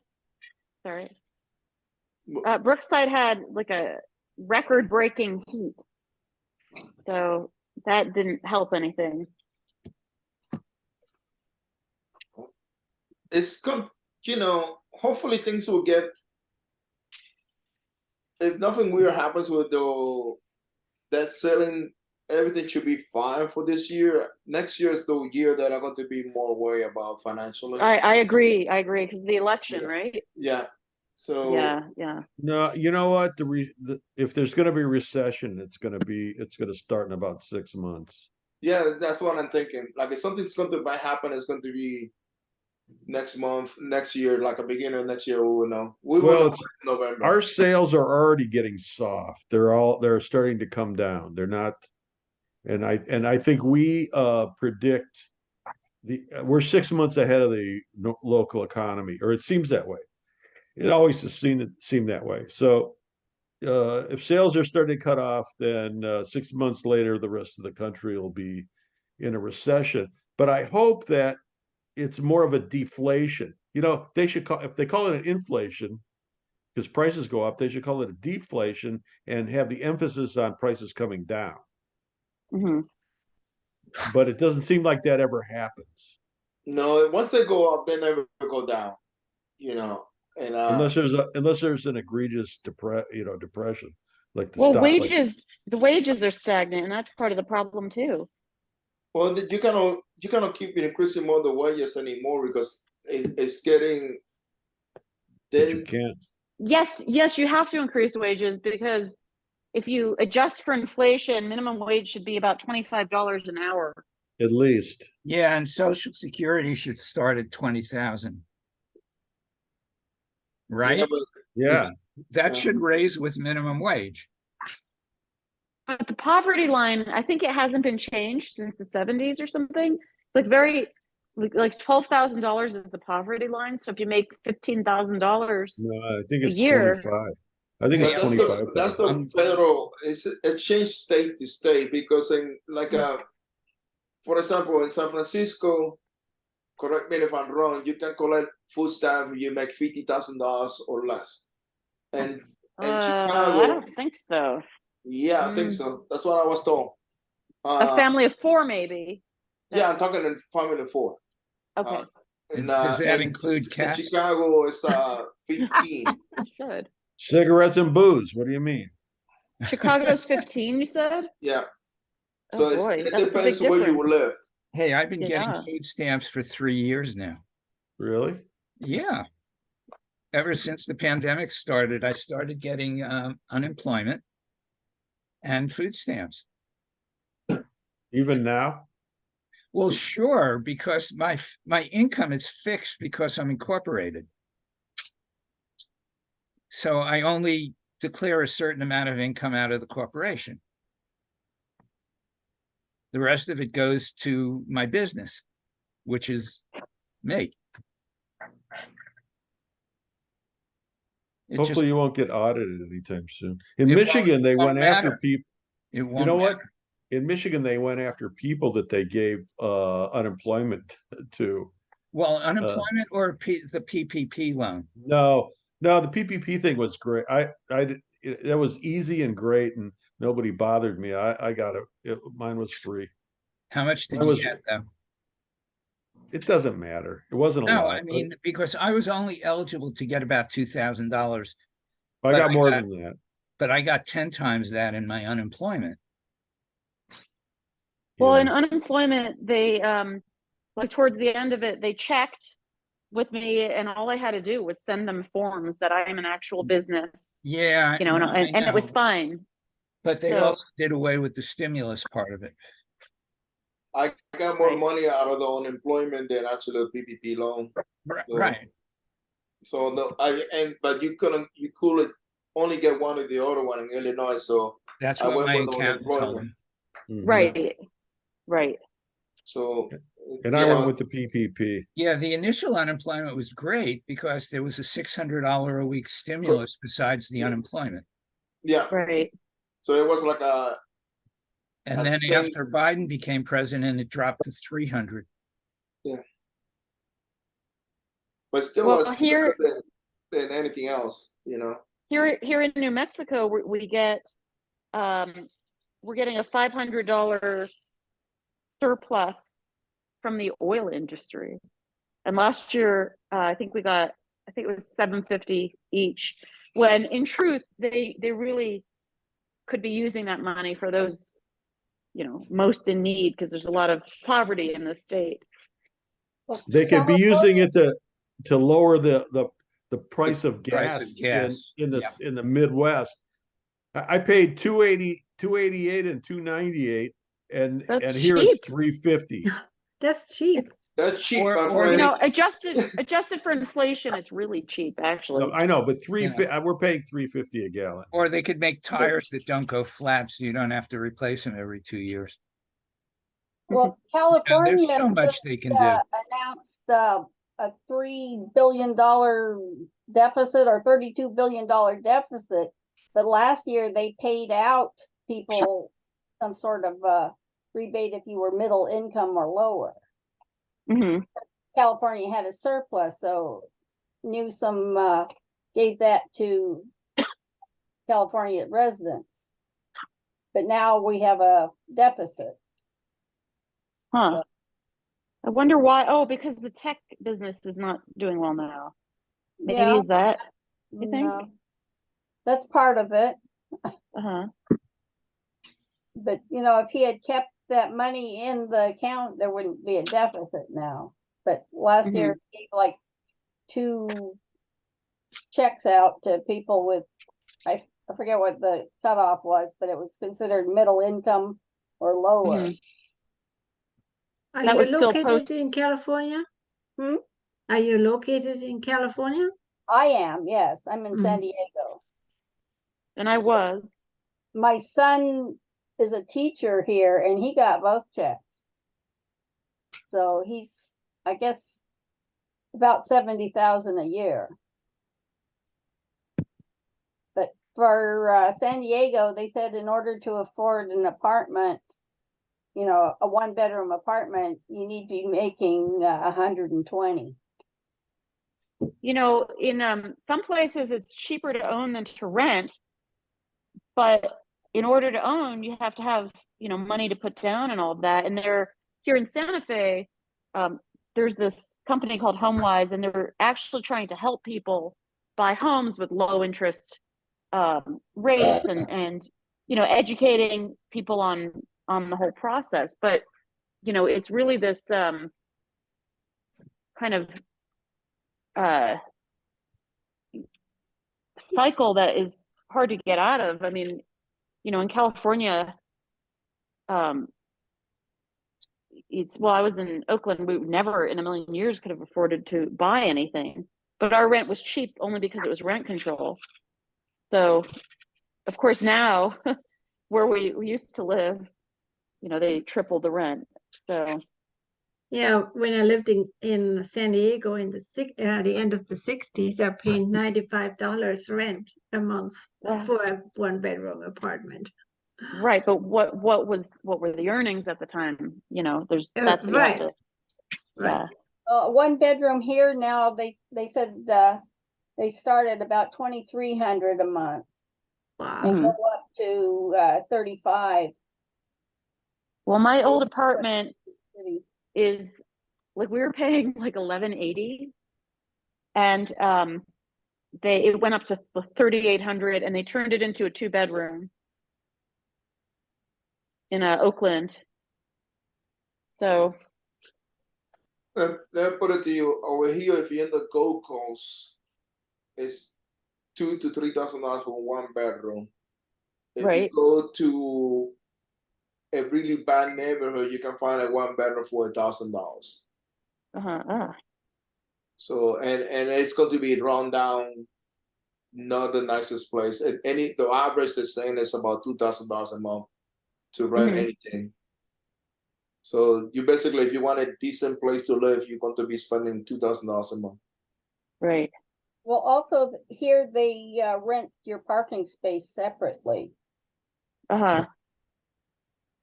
sorry. Brookside had like a record-breaking heat, so that didn't help anything. It's hopefully things will get. If nothing weird happens with that selling, everything should be fine for this year. Next year is the year that I'm going to be more worried about financially. I agree because the election, right? Yeah. So yeah. No, you know what? If there's going to be recession, it's going to start in about 6 months. Yeah, that's what I'm thinking. Like if something's going to happen, it's going to be next month, next year, like a beginning of next year. We will know. We will know in November. Our sales are already getting soft. They're starting to come down. They're not, and I think we predict we're 6 months ahead of the local economy, or it seems that way. It always seemed that way. So if sales are starting to cut off, then 6 months later, the rest of the country will be in a recession. But I hope that it's more of a deflation. They should if they call it an inflation, because prices go up, they should call it a deflation and have the emphasis on prices coming down. Mm-hmm. but it doesn't seem like that ever happens. No, once they go up, they never go down. And Unless there's an egregious depression, like the Well, stock. the wages are stagnant, and that's part of the problem too. Well, you cannot keep increasing more the wages anymore because it's getting. But you can't. Yes, you have to increase wages because if you adjust for inflation, minimum wage should be about $25 an hour. At least. Yeah, and Social Security should start at 20,000. Right? Yeah. That should raise with minimum wage. But the poverty line, I think it hasn't been changed since the 70s or something. Like $12,000 is the poverty line. So if you make $15,000 No, I think it's a year, 25. I think it's But 25. that's the federal. It changed state to state because for example, in San Francisco, correct me if I'm wrong, you can collect food stamps if you make $50,000 or less. And Chicago, I don't think so. Yeah, I think so. That's what I was told. A family of 4, maybe. Yeah, I'm talking in family of 4. Okay. Does that include cash? In Chicago, it's 15. It should. Cigarettes and booze. What do you mean? Chicago's 15, you said? Yeah. Oh So boy, it that's a depends big where you difference. live. Hey, I've been getting Yeah. food stamps for 3 years now. Really? Yeah. Ever since the pandemic started, I started getting unemployment and food stamps. Even now? Well, sure, because my income is fixed because I'm incorporated. So I only declare a certain amount of income out of the corporation. The rest of it goes to my business, which is me. Hopefully you won't get audited anytime soon. In It Michigan, they won't went after matter. people. It won't You know what? matter. In Michigan, they went after people that they gave unemployment to. Well, unemployment or the PPP loan? No, the PPP thing was great. That was easy and great, and nobody bothered me. I got it. Mine was free. How much did Mine you was- get though? It doesn't matter. It wasn't a No, lot. I mean, because I was only eligible to get about $2,000, but I got more got- than that. but I got 10 times that in my unemployment. Well, Yeah. in unemployment, they like towards the end of it, they checked with me, and all I had to do was send them forms that I am an actual business. Yeah, You know, and it was fine. But they So- also did away with the stimulus part of it. I got more Right. money out of the unemployment than actually the PPP loan. Right. So but you could only get one or the other one in Illinois. So That's I what went my with the accountant told unemployment. me. Right. Right. So And I went with the PPP. Yeah, the initial unemployment was great because there was a $600 a week stimulus besides the unemployment. Yeah. Right. So it was like a. And I then think- after Biden became president, it dropped to 300. But still Well, was here- better than anything else, Here in New Mexico, we get we're getting a $500 surplus from the oil industry. And last year, I think it was $750 each. When in truth, they really could be using that money for those, most in need, because there's a lot of poverty in the state. They could be using it to lower the price of price gas, of gas. in the Midwest. I paid $288 and $298, and That's here it's cheap. $350. That's cheap. That's cheap, Or- my or friend. Adjusted for inflation, it's really cheap, actually. No, I know, but Yeah. we're paying $350 a gallon. Or they could make tires that don't go flat so you don't have to replace them every 2 years. Well, There's California so much just, they can do. announced a $3 billion deficit or $32 billion deficit. But last year they paid out people some sort of rebate if you were middle income or lower. Mhm. California had a surplus, so Newsom gave that to California residents. But now we have a deficit. Huh. I wonder why. Oh, because the tech business is not doing well now. Maybe Yeah, is that, you think? no, that's part of it. Uh-huh. But you know, if he had kept that money in the account, there wouldn't be a deficit now. But last year he gave like 2 checks out to people with, I forget what the cutoff was, but it was considered middle income or lower. Are That you was still located in California? Hmm? Are you located in California? I am, yes. I'm in San Mhm. Diego. And I was. My son is a teacher here and he got both checks. So he's, I guess, about 70,000 a year. But for San Diego, they said in order to afford an apartment, you know, a 1-bedroom apartment, you need to be making 120. You know, in some places it's cheaper to own than to rent, but in order to own, you have to have, you know, money to put down and all of that. And they're here in Santa Fe, there's this company called HomeWise, and they're actually trying to help people buy homes with low interest rates and you know, educating people on the whole process. But you know, it's really this kind of cycle that is hard to get out of. I mean, you know, in California, it's, well, I was in Oakland, we never in a million years could have afforded to buy anything, but our rent was cheap only because it was rent control. So of course now where we used to live, you know, they tripled the rent. So yeah, when I lived in San Diego in the end of the 60s, I paid $95 rent a month for a 1-bedroom apartment. Right, but what were the earnings at the time? You know, that's what you right. have to. Right. Yeah. 1-bedroom here now, they said they start at about 2,300 a month. Wow. And go up to 35. Well, my old apartment is like, we were paying like $1,180, and it went up to 3,800, and they turned it into a 2-bedroom in Oakland. So Let me put it to you, over here, if you're in the Gold Coast, it's $2,000 to $3,000 for 1 bedroom. If right. you go to a really bad neighborhood, you can find a 1 bedroom for $1,000. So and it's going to be run down, not the nicest place. And the average they're saying is about $2,000 a month to rent anything. So you basically, if you want a decent place to live, you're going to be spending $2,000 a month. Right. Well, also here they rent your parking space separately.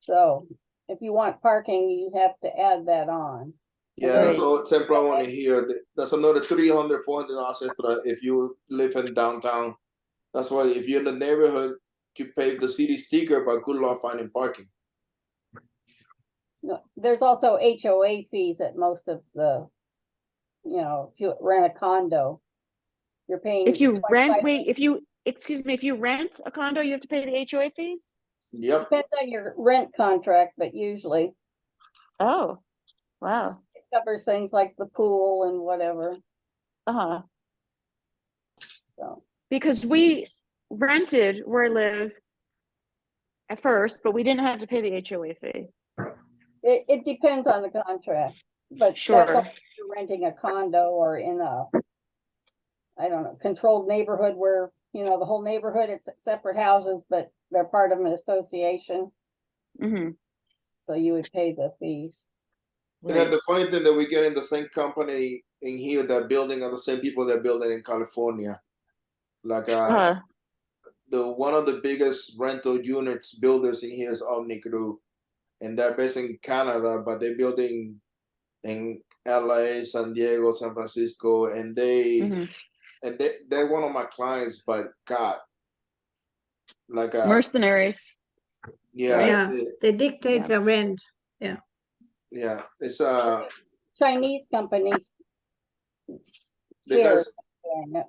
So if you want parking, you have to add that on. Yeah, that's all temporary I want to hear. That's another $300, $400 extra if you live in downtown. That's why if you're in the neighborhood, you pay the city sticker, but good luck finding parking. There's also HOA fees at most of the, you know, if you rent a condo, you're paying. If you rent, excuse me, if you rent a condo, you have to pay the HOA fees? Yep. Depends on your rent contract, but usually. Oh, wow. It covers things like the pool and whatever. So. Because we rented where I live at first, but we didn't have to pay the HOA fee. It depends on the contract, but sure, that's if you're renting a condo or in a, I don't know, controlled neighborhood where, you know, the whole neighborhood, it's separate houses, but they're part of an association. So you would pay the fees. You know, the funny thing that we get in the same company in here, that building are the same people that building in California. Like one of the biggest rental units builders in here is Omni Group, and they're based in Canada, but they're building in LA, San Diego, San Francisco, and they're one of my clients. But God, like mercenaries. Yeah, they dictate the rent. Yeah. Yeah, it's Chinese companies. because Yeah.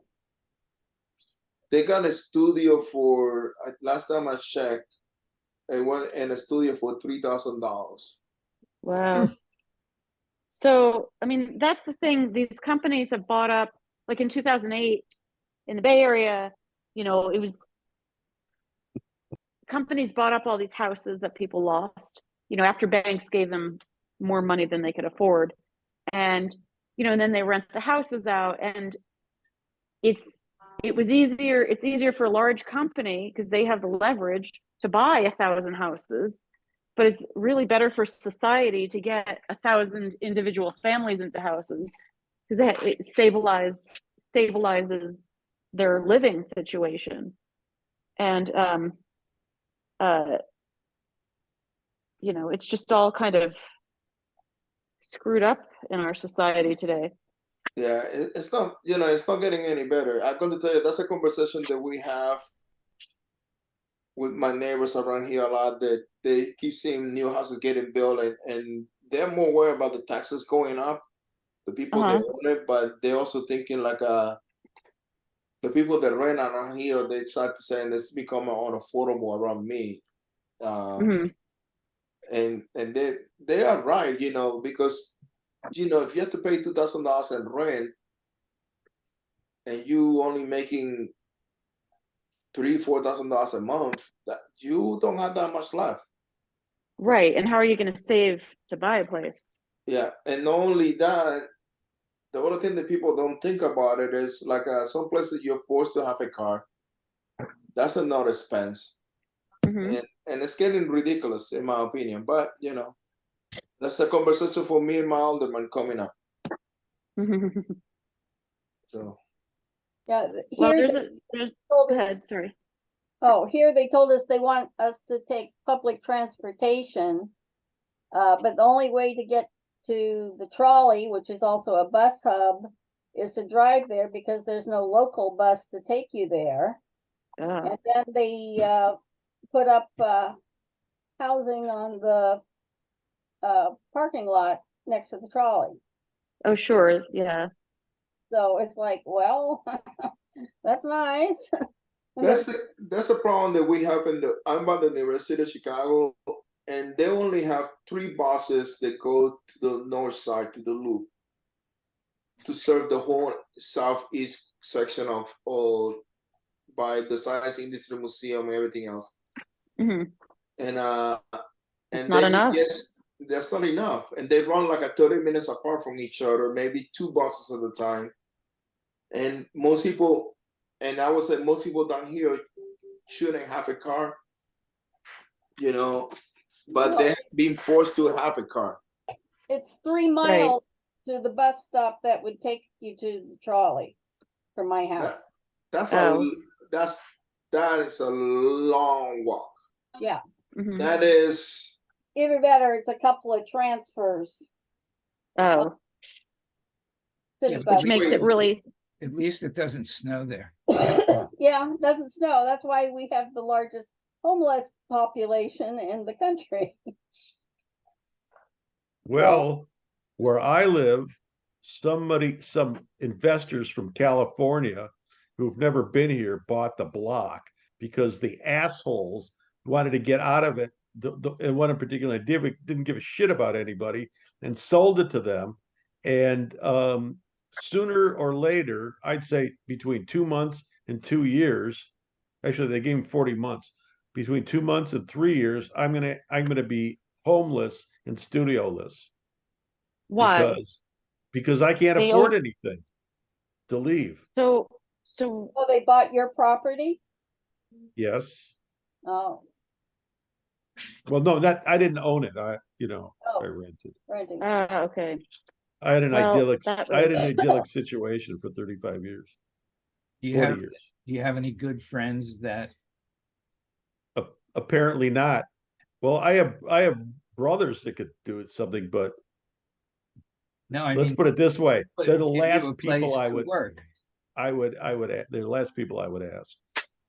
they got a studio for last time I checked, it went in a studio for $3,000. Wow. So, I mean, that's the thing. These companies have bought up, like in 2008 in the Bay Area, you know, it was companies bought up all these houses that people lost, you know, after banks gave them more money than they could afford. And, you know, and then they rent the houses out, and it's easier for a large company because they have the leverage to buy 1,000 houses, but it's really better for society to get 1,000 individual families into houses because it stabilizes their living situation. And you know, it's just all kind of screwed up in our society today. Yeah, it's not, you know, it's not getting any better. I'm going to tell you, that's a conversation that we have with my neighbors around here a lot, that they keep seeing new houses getting built, and they're more worried about the taxes going up, the people that own it, but they're also thinking like the people that rent around here, they start to say, it's becoming unaffordable around me. And they are right, you know, because, you know, if you have to pay $2,000 in rent and you only making $3,000-4,000 a month, that you don't have that much left. Right. And how are you going to save to buy a place? Yeah, and not only that, the other thing that people don't think about it is like some places you're forced to have a car. That's another expense, and it's getting ridiculous in my opinion. But you know, that's a conversation for me and my alderman coming up. So Yeah. Well, Here go ahead. Sorry. Oh, here they told us they want us to take public transportation, but the only way to get to the trolley, which is also a bus hub, is to drive there because there's no local bus to take you there. And then they put up housing on the parking lot next to the trolley. Oh, sure. Yeah. So it's like, well, that's nice. that's a problem that we have I'm by the University of Chicago, and they only have 3 buses that go to the north side, to the loop, to serve the whole southeast section of by the Science Industry Museum and everything else. And it's not enough. Yes, that's not enough. And they run like 30 minutes apart from each other, maybe 2 buses at a time. And most people, and I would say most people down here shouldn't have a car, you know, but they're being forced to have a car. It's 3 miles to the bus stop that would take you to the trolley from my house. That is a long walk. Yeah. That is either that or it's a couple of transfers. Oh. Which makes it really. At least it doesn't snow there. Yeah, it doesn't snow. That's why we have the largest homeless population in the country. Well, where I live, some investors from California who've never been here bought the block because the assholes wanted to get out of it. And one in particular didn't give a shit about anybody and sold it to them. And sooner or later, I'd say between 2 months and 2 years, actually they gave him 40 months. Between 2 months and 3 years, I'm gonna be homeless and studioless. Why? Because I can't afford anything to leave. So they bought your property? Yes. Oh. Well, no, I didn't own it. I rented. Renting. Okay. I had an idyllic situation for 35 years. 40 years. Do you have any good friends that? Apparently not. Well, I have brothers that could do something, but no, let's put it this way: they're the last people they're the last people I would ask,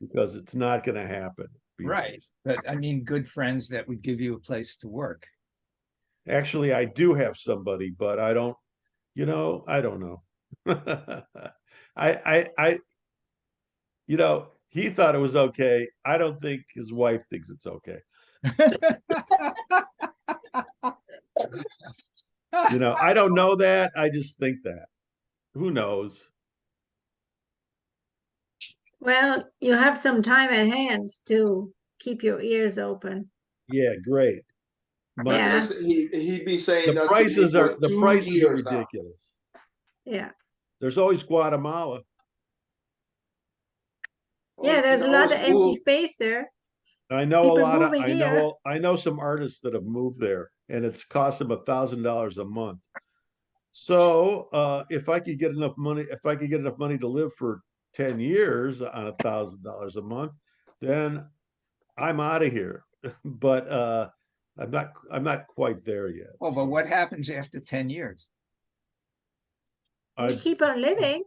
because it's not going to happen. Right, but I mean, good friends that would give you a place to work. Actually, I do have somebody, but I don't, I don't know. I, he thought it was okay. I don't think his wife thinks it's okay. I don't know that. I just think that. Who knows? Well, you have some time at hand to keep your ears open. Yeah, great. Yeah. Yes, he'd be saying The that prices to me are for the 2 prices are years now. ridiculous. Yeah. There's always Guatemala. All Yeah, you there's a know lot is of empty move. space there. I know People a lot of moving here. I know some artists that have moved there, and it's cost them $1,000 a month. So if I could get enough money, to live for 10 years on $1,000 a month, then I'm out of here. But I'm not quite there yet. Well, but what happens after 10 years? You keep on living.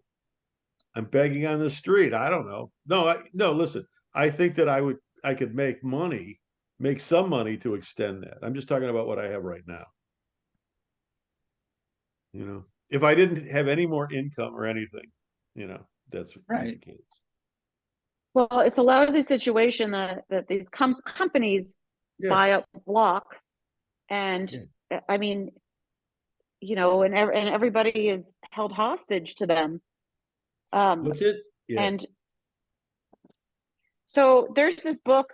I'm begging on the street. I don't know. No, listen, I think that I could make some money to extend that. I'm just talking about what I have right now. If I didn't have any more income or anything, that's Right. the case. Well, it's a lousy situation that these companies buy up blocks, and I mean, and everybody is held hostage to them. What's it? Yeah. And so there's this book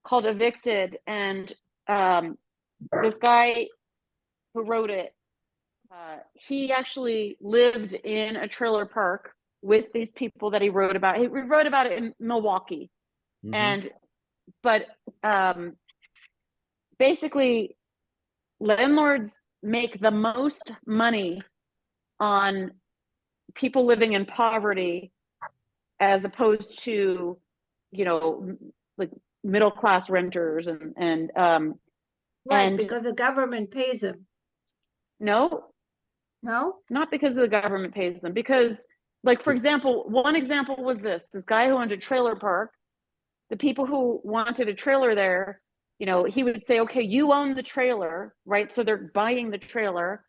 called Evicted, and this guy who wrote it, he actually lived in a trailer park with these people that he wrote about. He wrote about it in Milwaukee. But basically, landlords make the most money on people living in poverty as opposed to, like middle class renters and Right, because the government pays them. No, not because the government pays them. Because, like, for example, one example was this guy who owned a trailer park. The people who wanted a trailer there, he would say, okay, you own the trailer, right? So they're buying the trailer,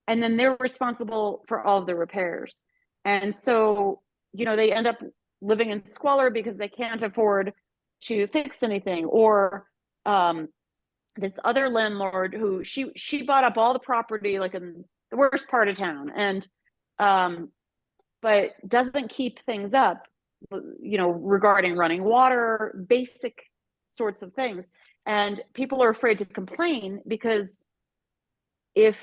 and then they're responsible for all of the repairs. And so, they end up living in squalor because they can't afford to fix anything. Or this other landlord who she bought up all the property, like in the worst part of town, and but doesn't keep things up, regarding running water, basic sorts of things. And people are afraid to complain because if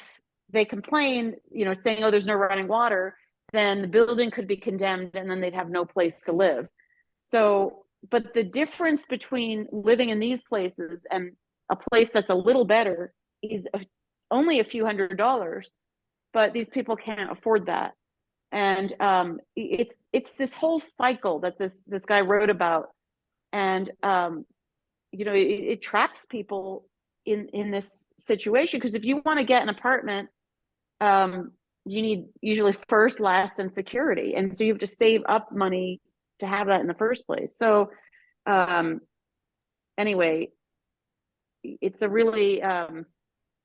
they complain, saying, oh, there's no running water, then the building could be condemned and then they'd have no place to live. So, but the difference between living in these places and a place that's a little better is only a few $100s, but these people can't afford that. And it's this whole cycle that this guy wrote about, and it traps people in this situation, because if you want to get an apartment, you need usually first, last, and security, and so you have to save up money to have that in the first place. So anyway, it's a really it's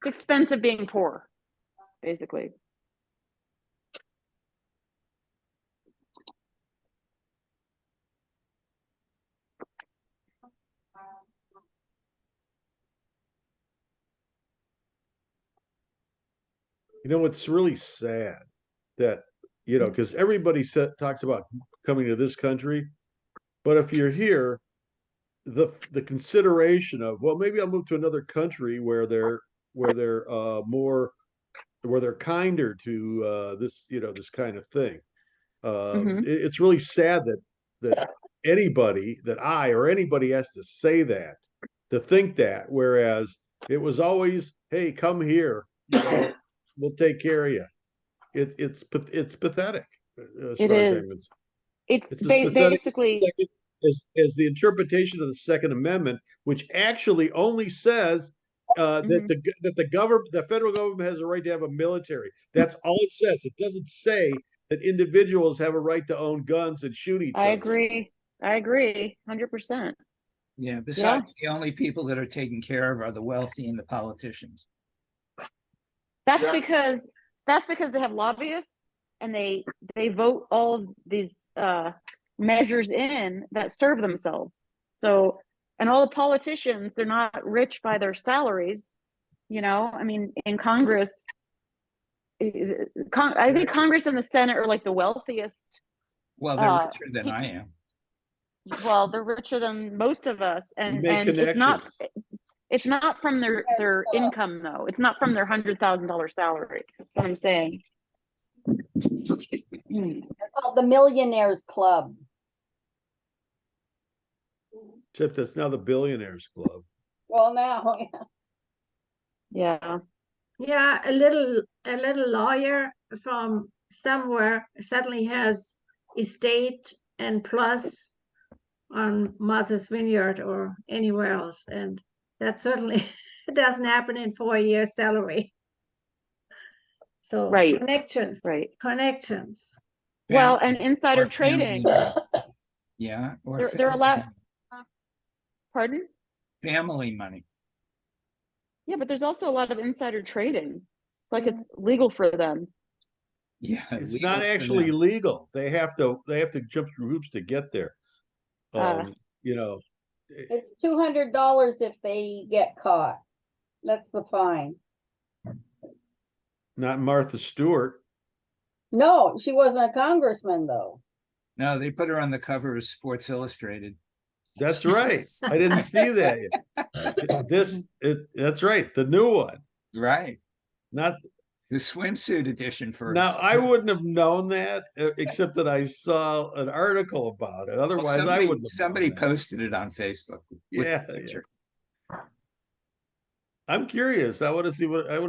expensive being poor, basically. It's really sad that, because everybody talks about coming to this country, but if you're here, the consideration of, well, maybe I'll move to another country where they're more, where they're kinder to this, this kind of thing. It's really sad that anybody, that I or anybody has to say that, to think that, whereas it was always, hey, come here, we'll take care of you. It's pathetic. It is. It's basically as the interpretation of the Second Amendment, which actually only says that the federal government has a right to have a military. That's all it says. It doesn't say that individuals have a right to own guns and shoot each other. I agree 100%. Yeah, besides, the only people that are taken care of are the wealthy and the politicians. That's Yeah. because they have lobbyists and they vote all of these measures in that serve themselves. So, and all the politicians, they're not rich by their salaries. You know, I mean, in Congress, I think Congress and the Senate are like the wealthiest. Well, they're richer than I am. Well, they're richer than most of us, and make it's not connections. from their income though. It's not from their $100,000 salary. That's what I'm saying. They're called the Millionaires Club. Except that's now the Billionaires Club. Well, now, Yeah. Yeah, a little lawyer from somewhere suddenly has estate and plus on Martha's Vineyard or anywhere else, and that certainly doesn't happen in 4 years' salary. So Right. connections, Right. connections. Well, Family- and insider or family trading. money. Yeah. Or They're allowed. Pardon? family money. Yeah, but there's also a lot of insider trading. It's like it's legal for them. Yeah. It's legal not for actually them. legal. They have to jump through hoops to get there. You know, it's $200 if they get caught. That's the fine. not Martha Stewart. No, she wasn't a congressman though. No, they put her on the cover of Sports Illustrated. That's right. I didn't see that yet. That's right. The new one. Right. Not The swimsuit edition for now. I wouldn't have known that except that I saw an article about it. Otherwise, I wouldn't have. Somebody known that. posted it on Facebook. with Yeah, the picture. I'm curious. I want to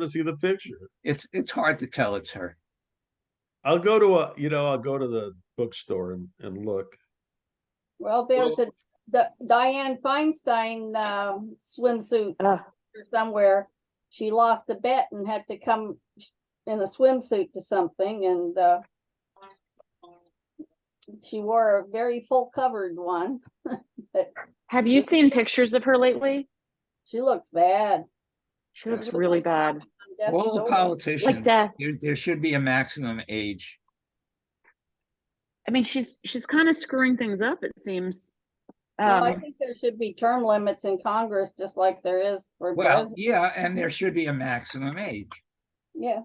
see the picture. It's hard to tell it's her. I'll go to the bookstore and look. Well, there's the Dianne Feinstein swimsuit or somewhere. She lost a bet and had to come in a swimsuit to something, and she wore a very full covered one. Have you seen pictures of her lately? She looks bad. She looks really bad. All the politicians, Like death. there should be a maximum age. I mean, she's kind of screwing things up, it seems. Well, I think there should be term limits in Congress, just like there is for Well, president. yeah, and there should be a maximum age. Yeah.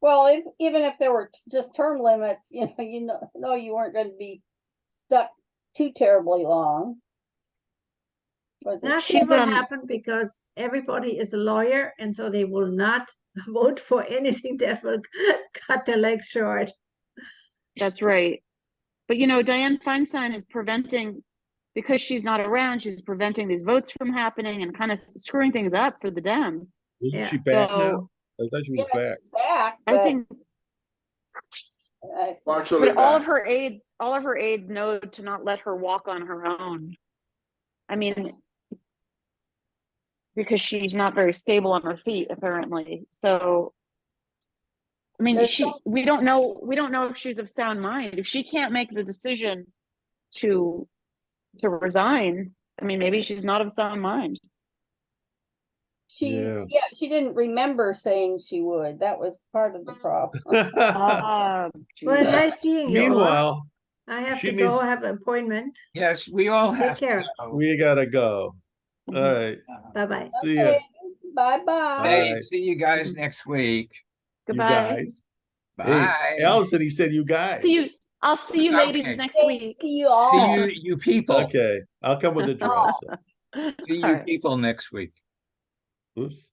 Well, even if there were just term limits, you weren't going to be stuck too terribly long. But Nothing will happen because everybody is a lawyer, and so they will not vote for anything that will cut their legs short. That's right. But Dianne Feinstein is preventing, because she's not around, she's preventing these votes from happening and kind of screwing things up for the Dems. Isn't she back now? I thought she was back. Back, I think. Partially But all back. of her aides know to not let her walk on her own. I mean, because she's not very stable on her feet, apparently. So, I mean, we don't know if she's of sound mind. If she can't make the decision to resign, I mean, maybe she's not of sound mind. She didn't remember saying she would. That was part of the problem. Well, nice seeing you. Meanwhile, I have to go. I have an appointment. Yes, we all have. Take care. We gotta go. All right. Bye-bye. See ya. Bye-bye. Hey, see you guys next week. Goodbye. You guys. Bye. Hey, Allison, he said you guys. See you. I'll see you ladies Okay. next week. See you all. See you people. Okay, I'll come with the dress. See you people next week. Oops.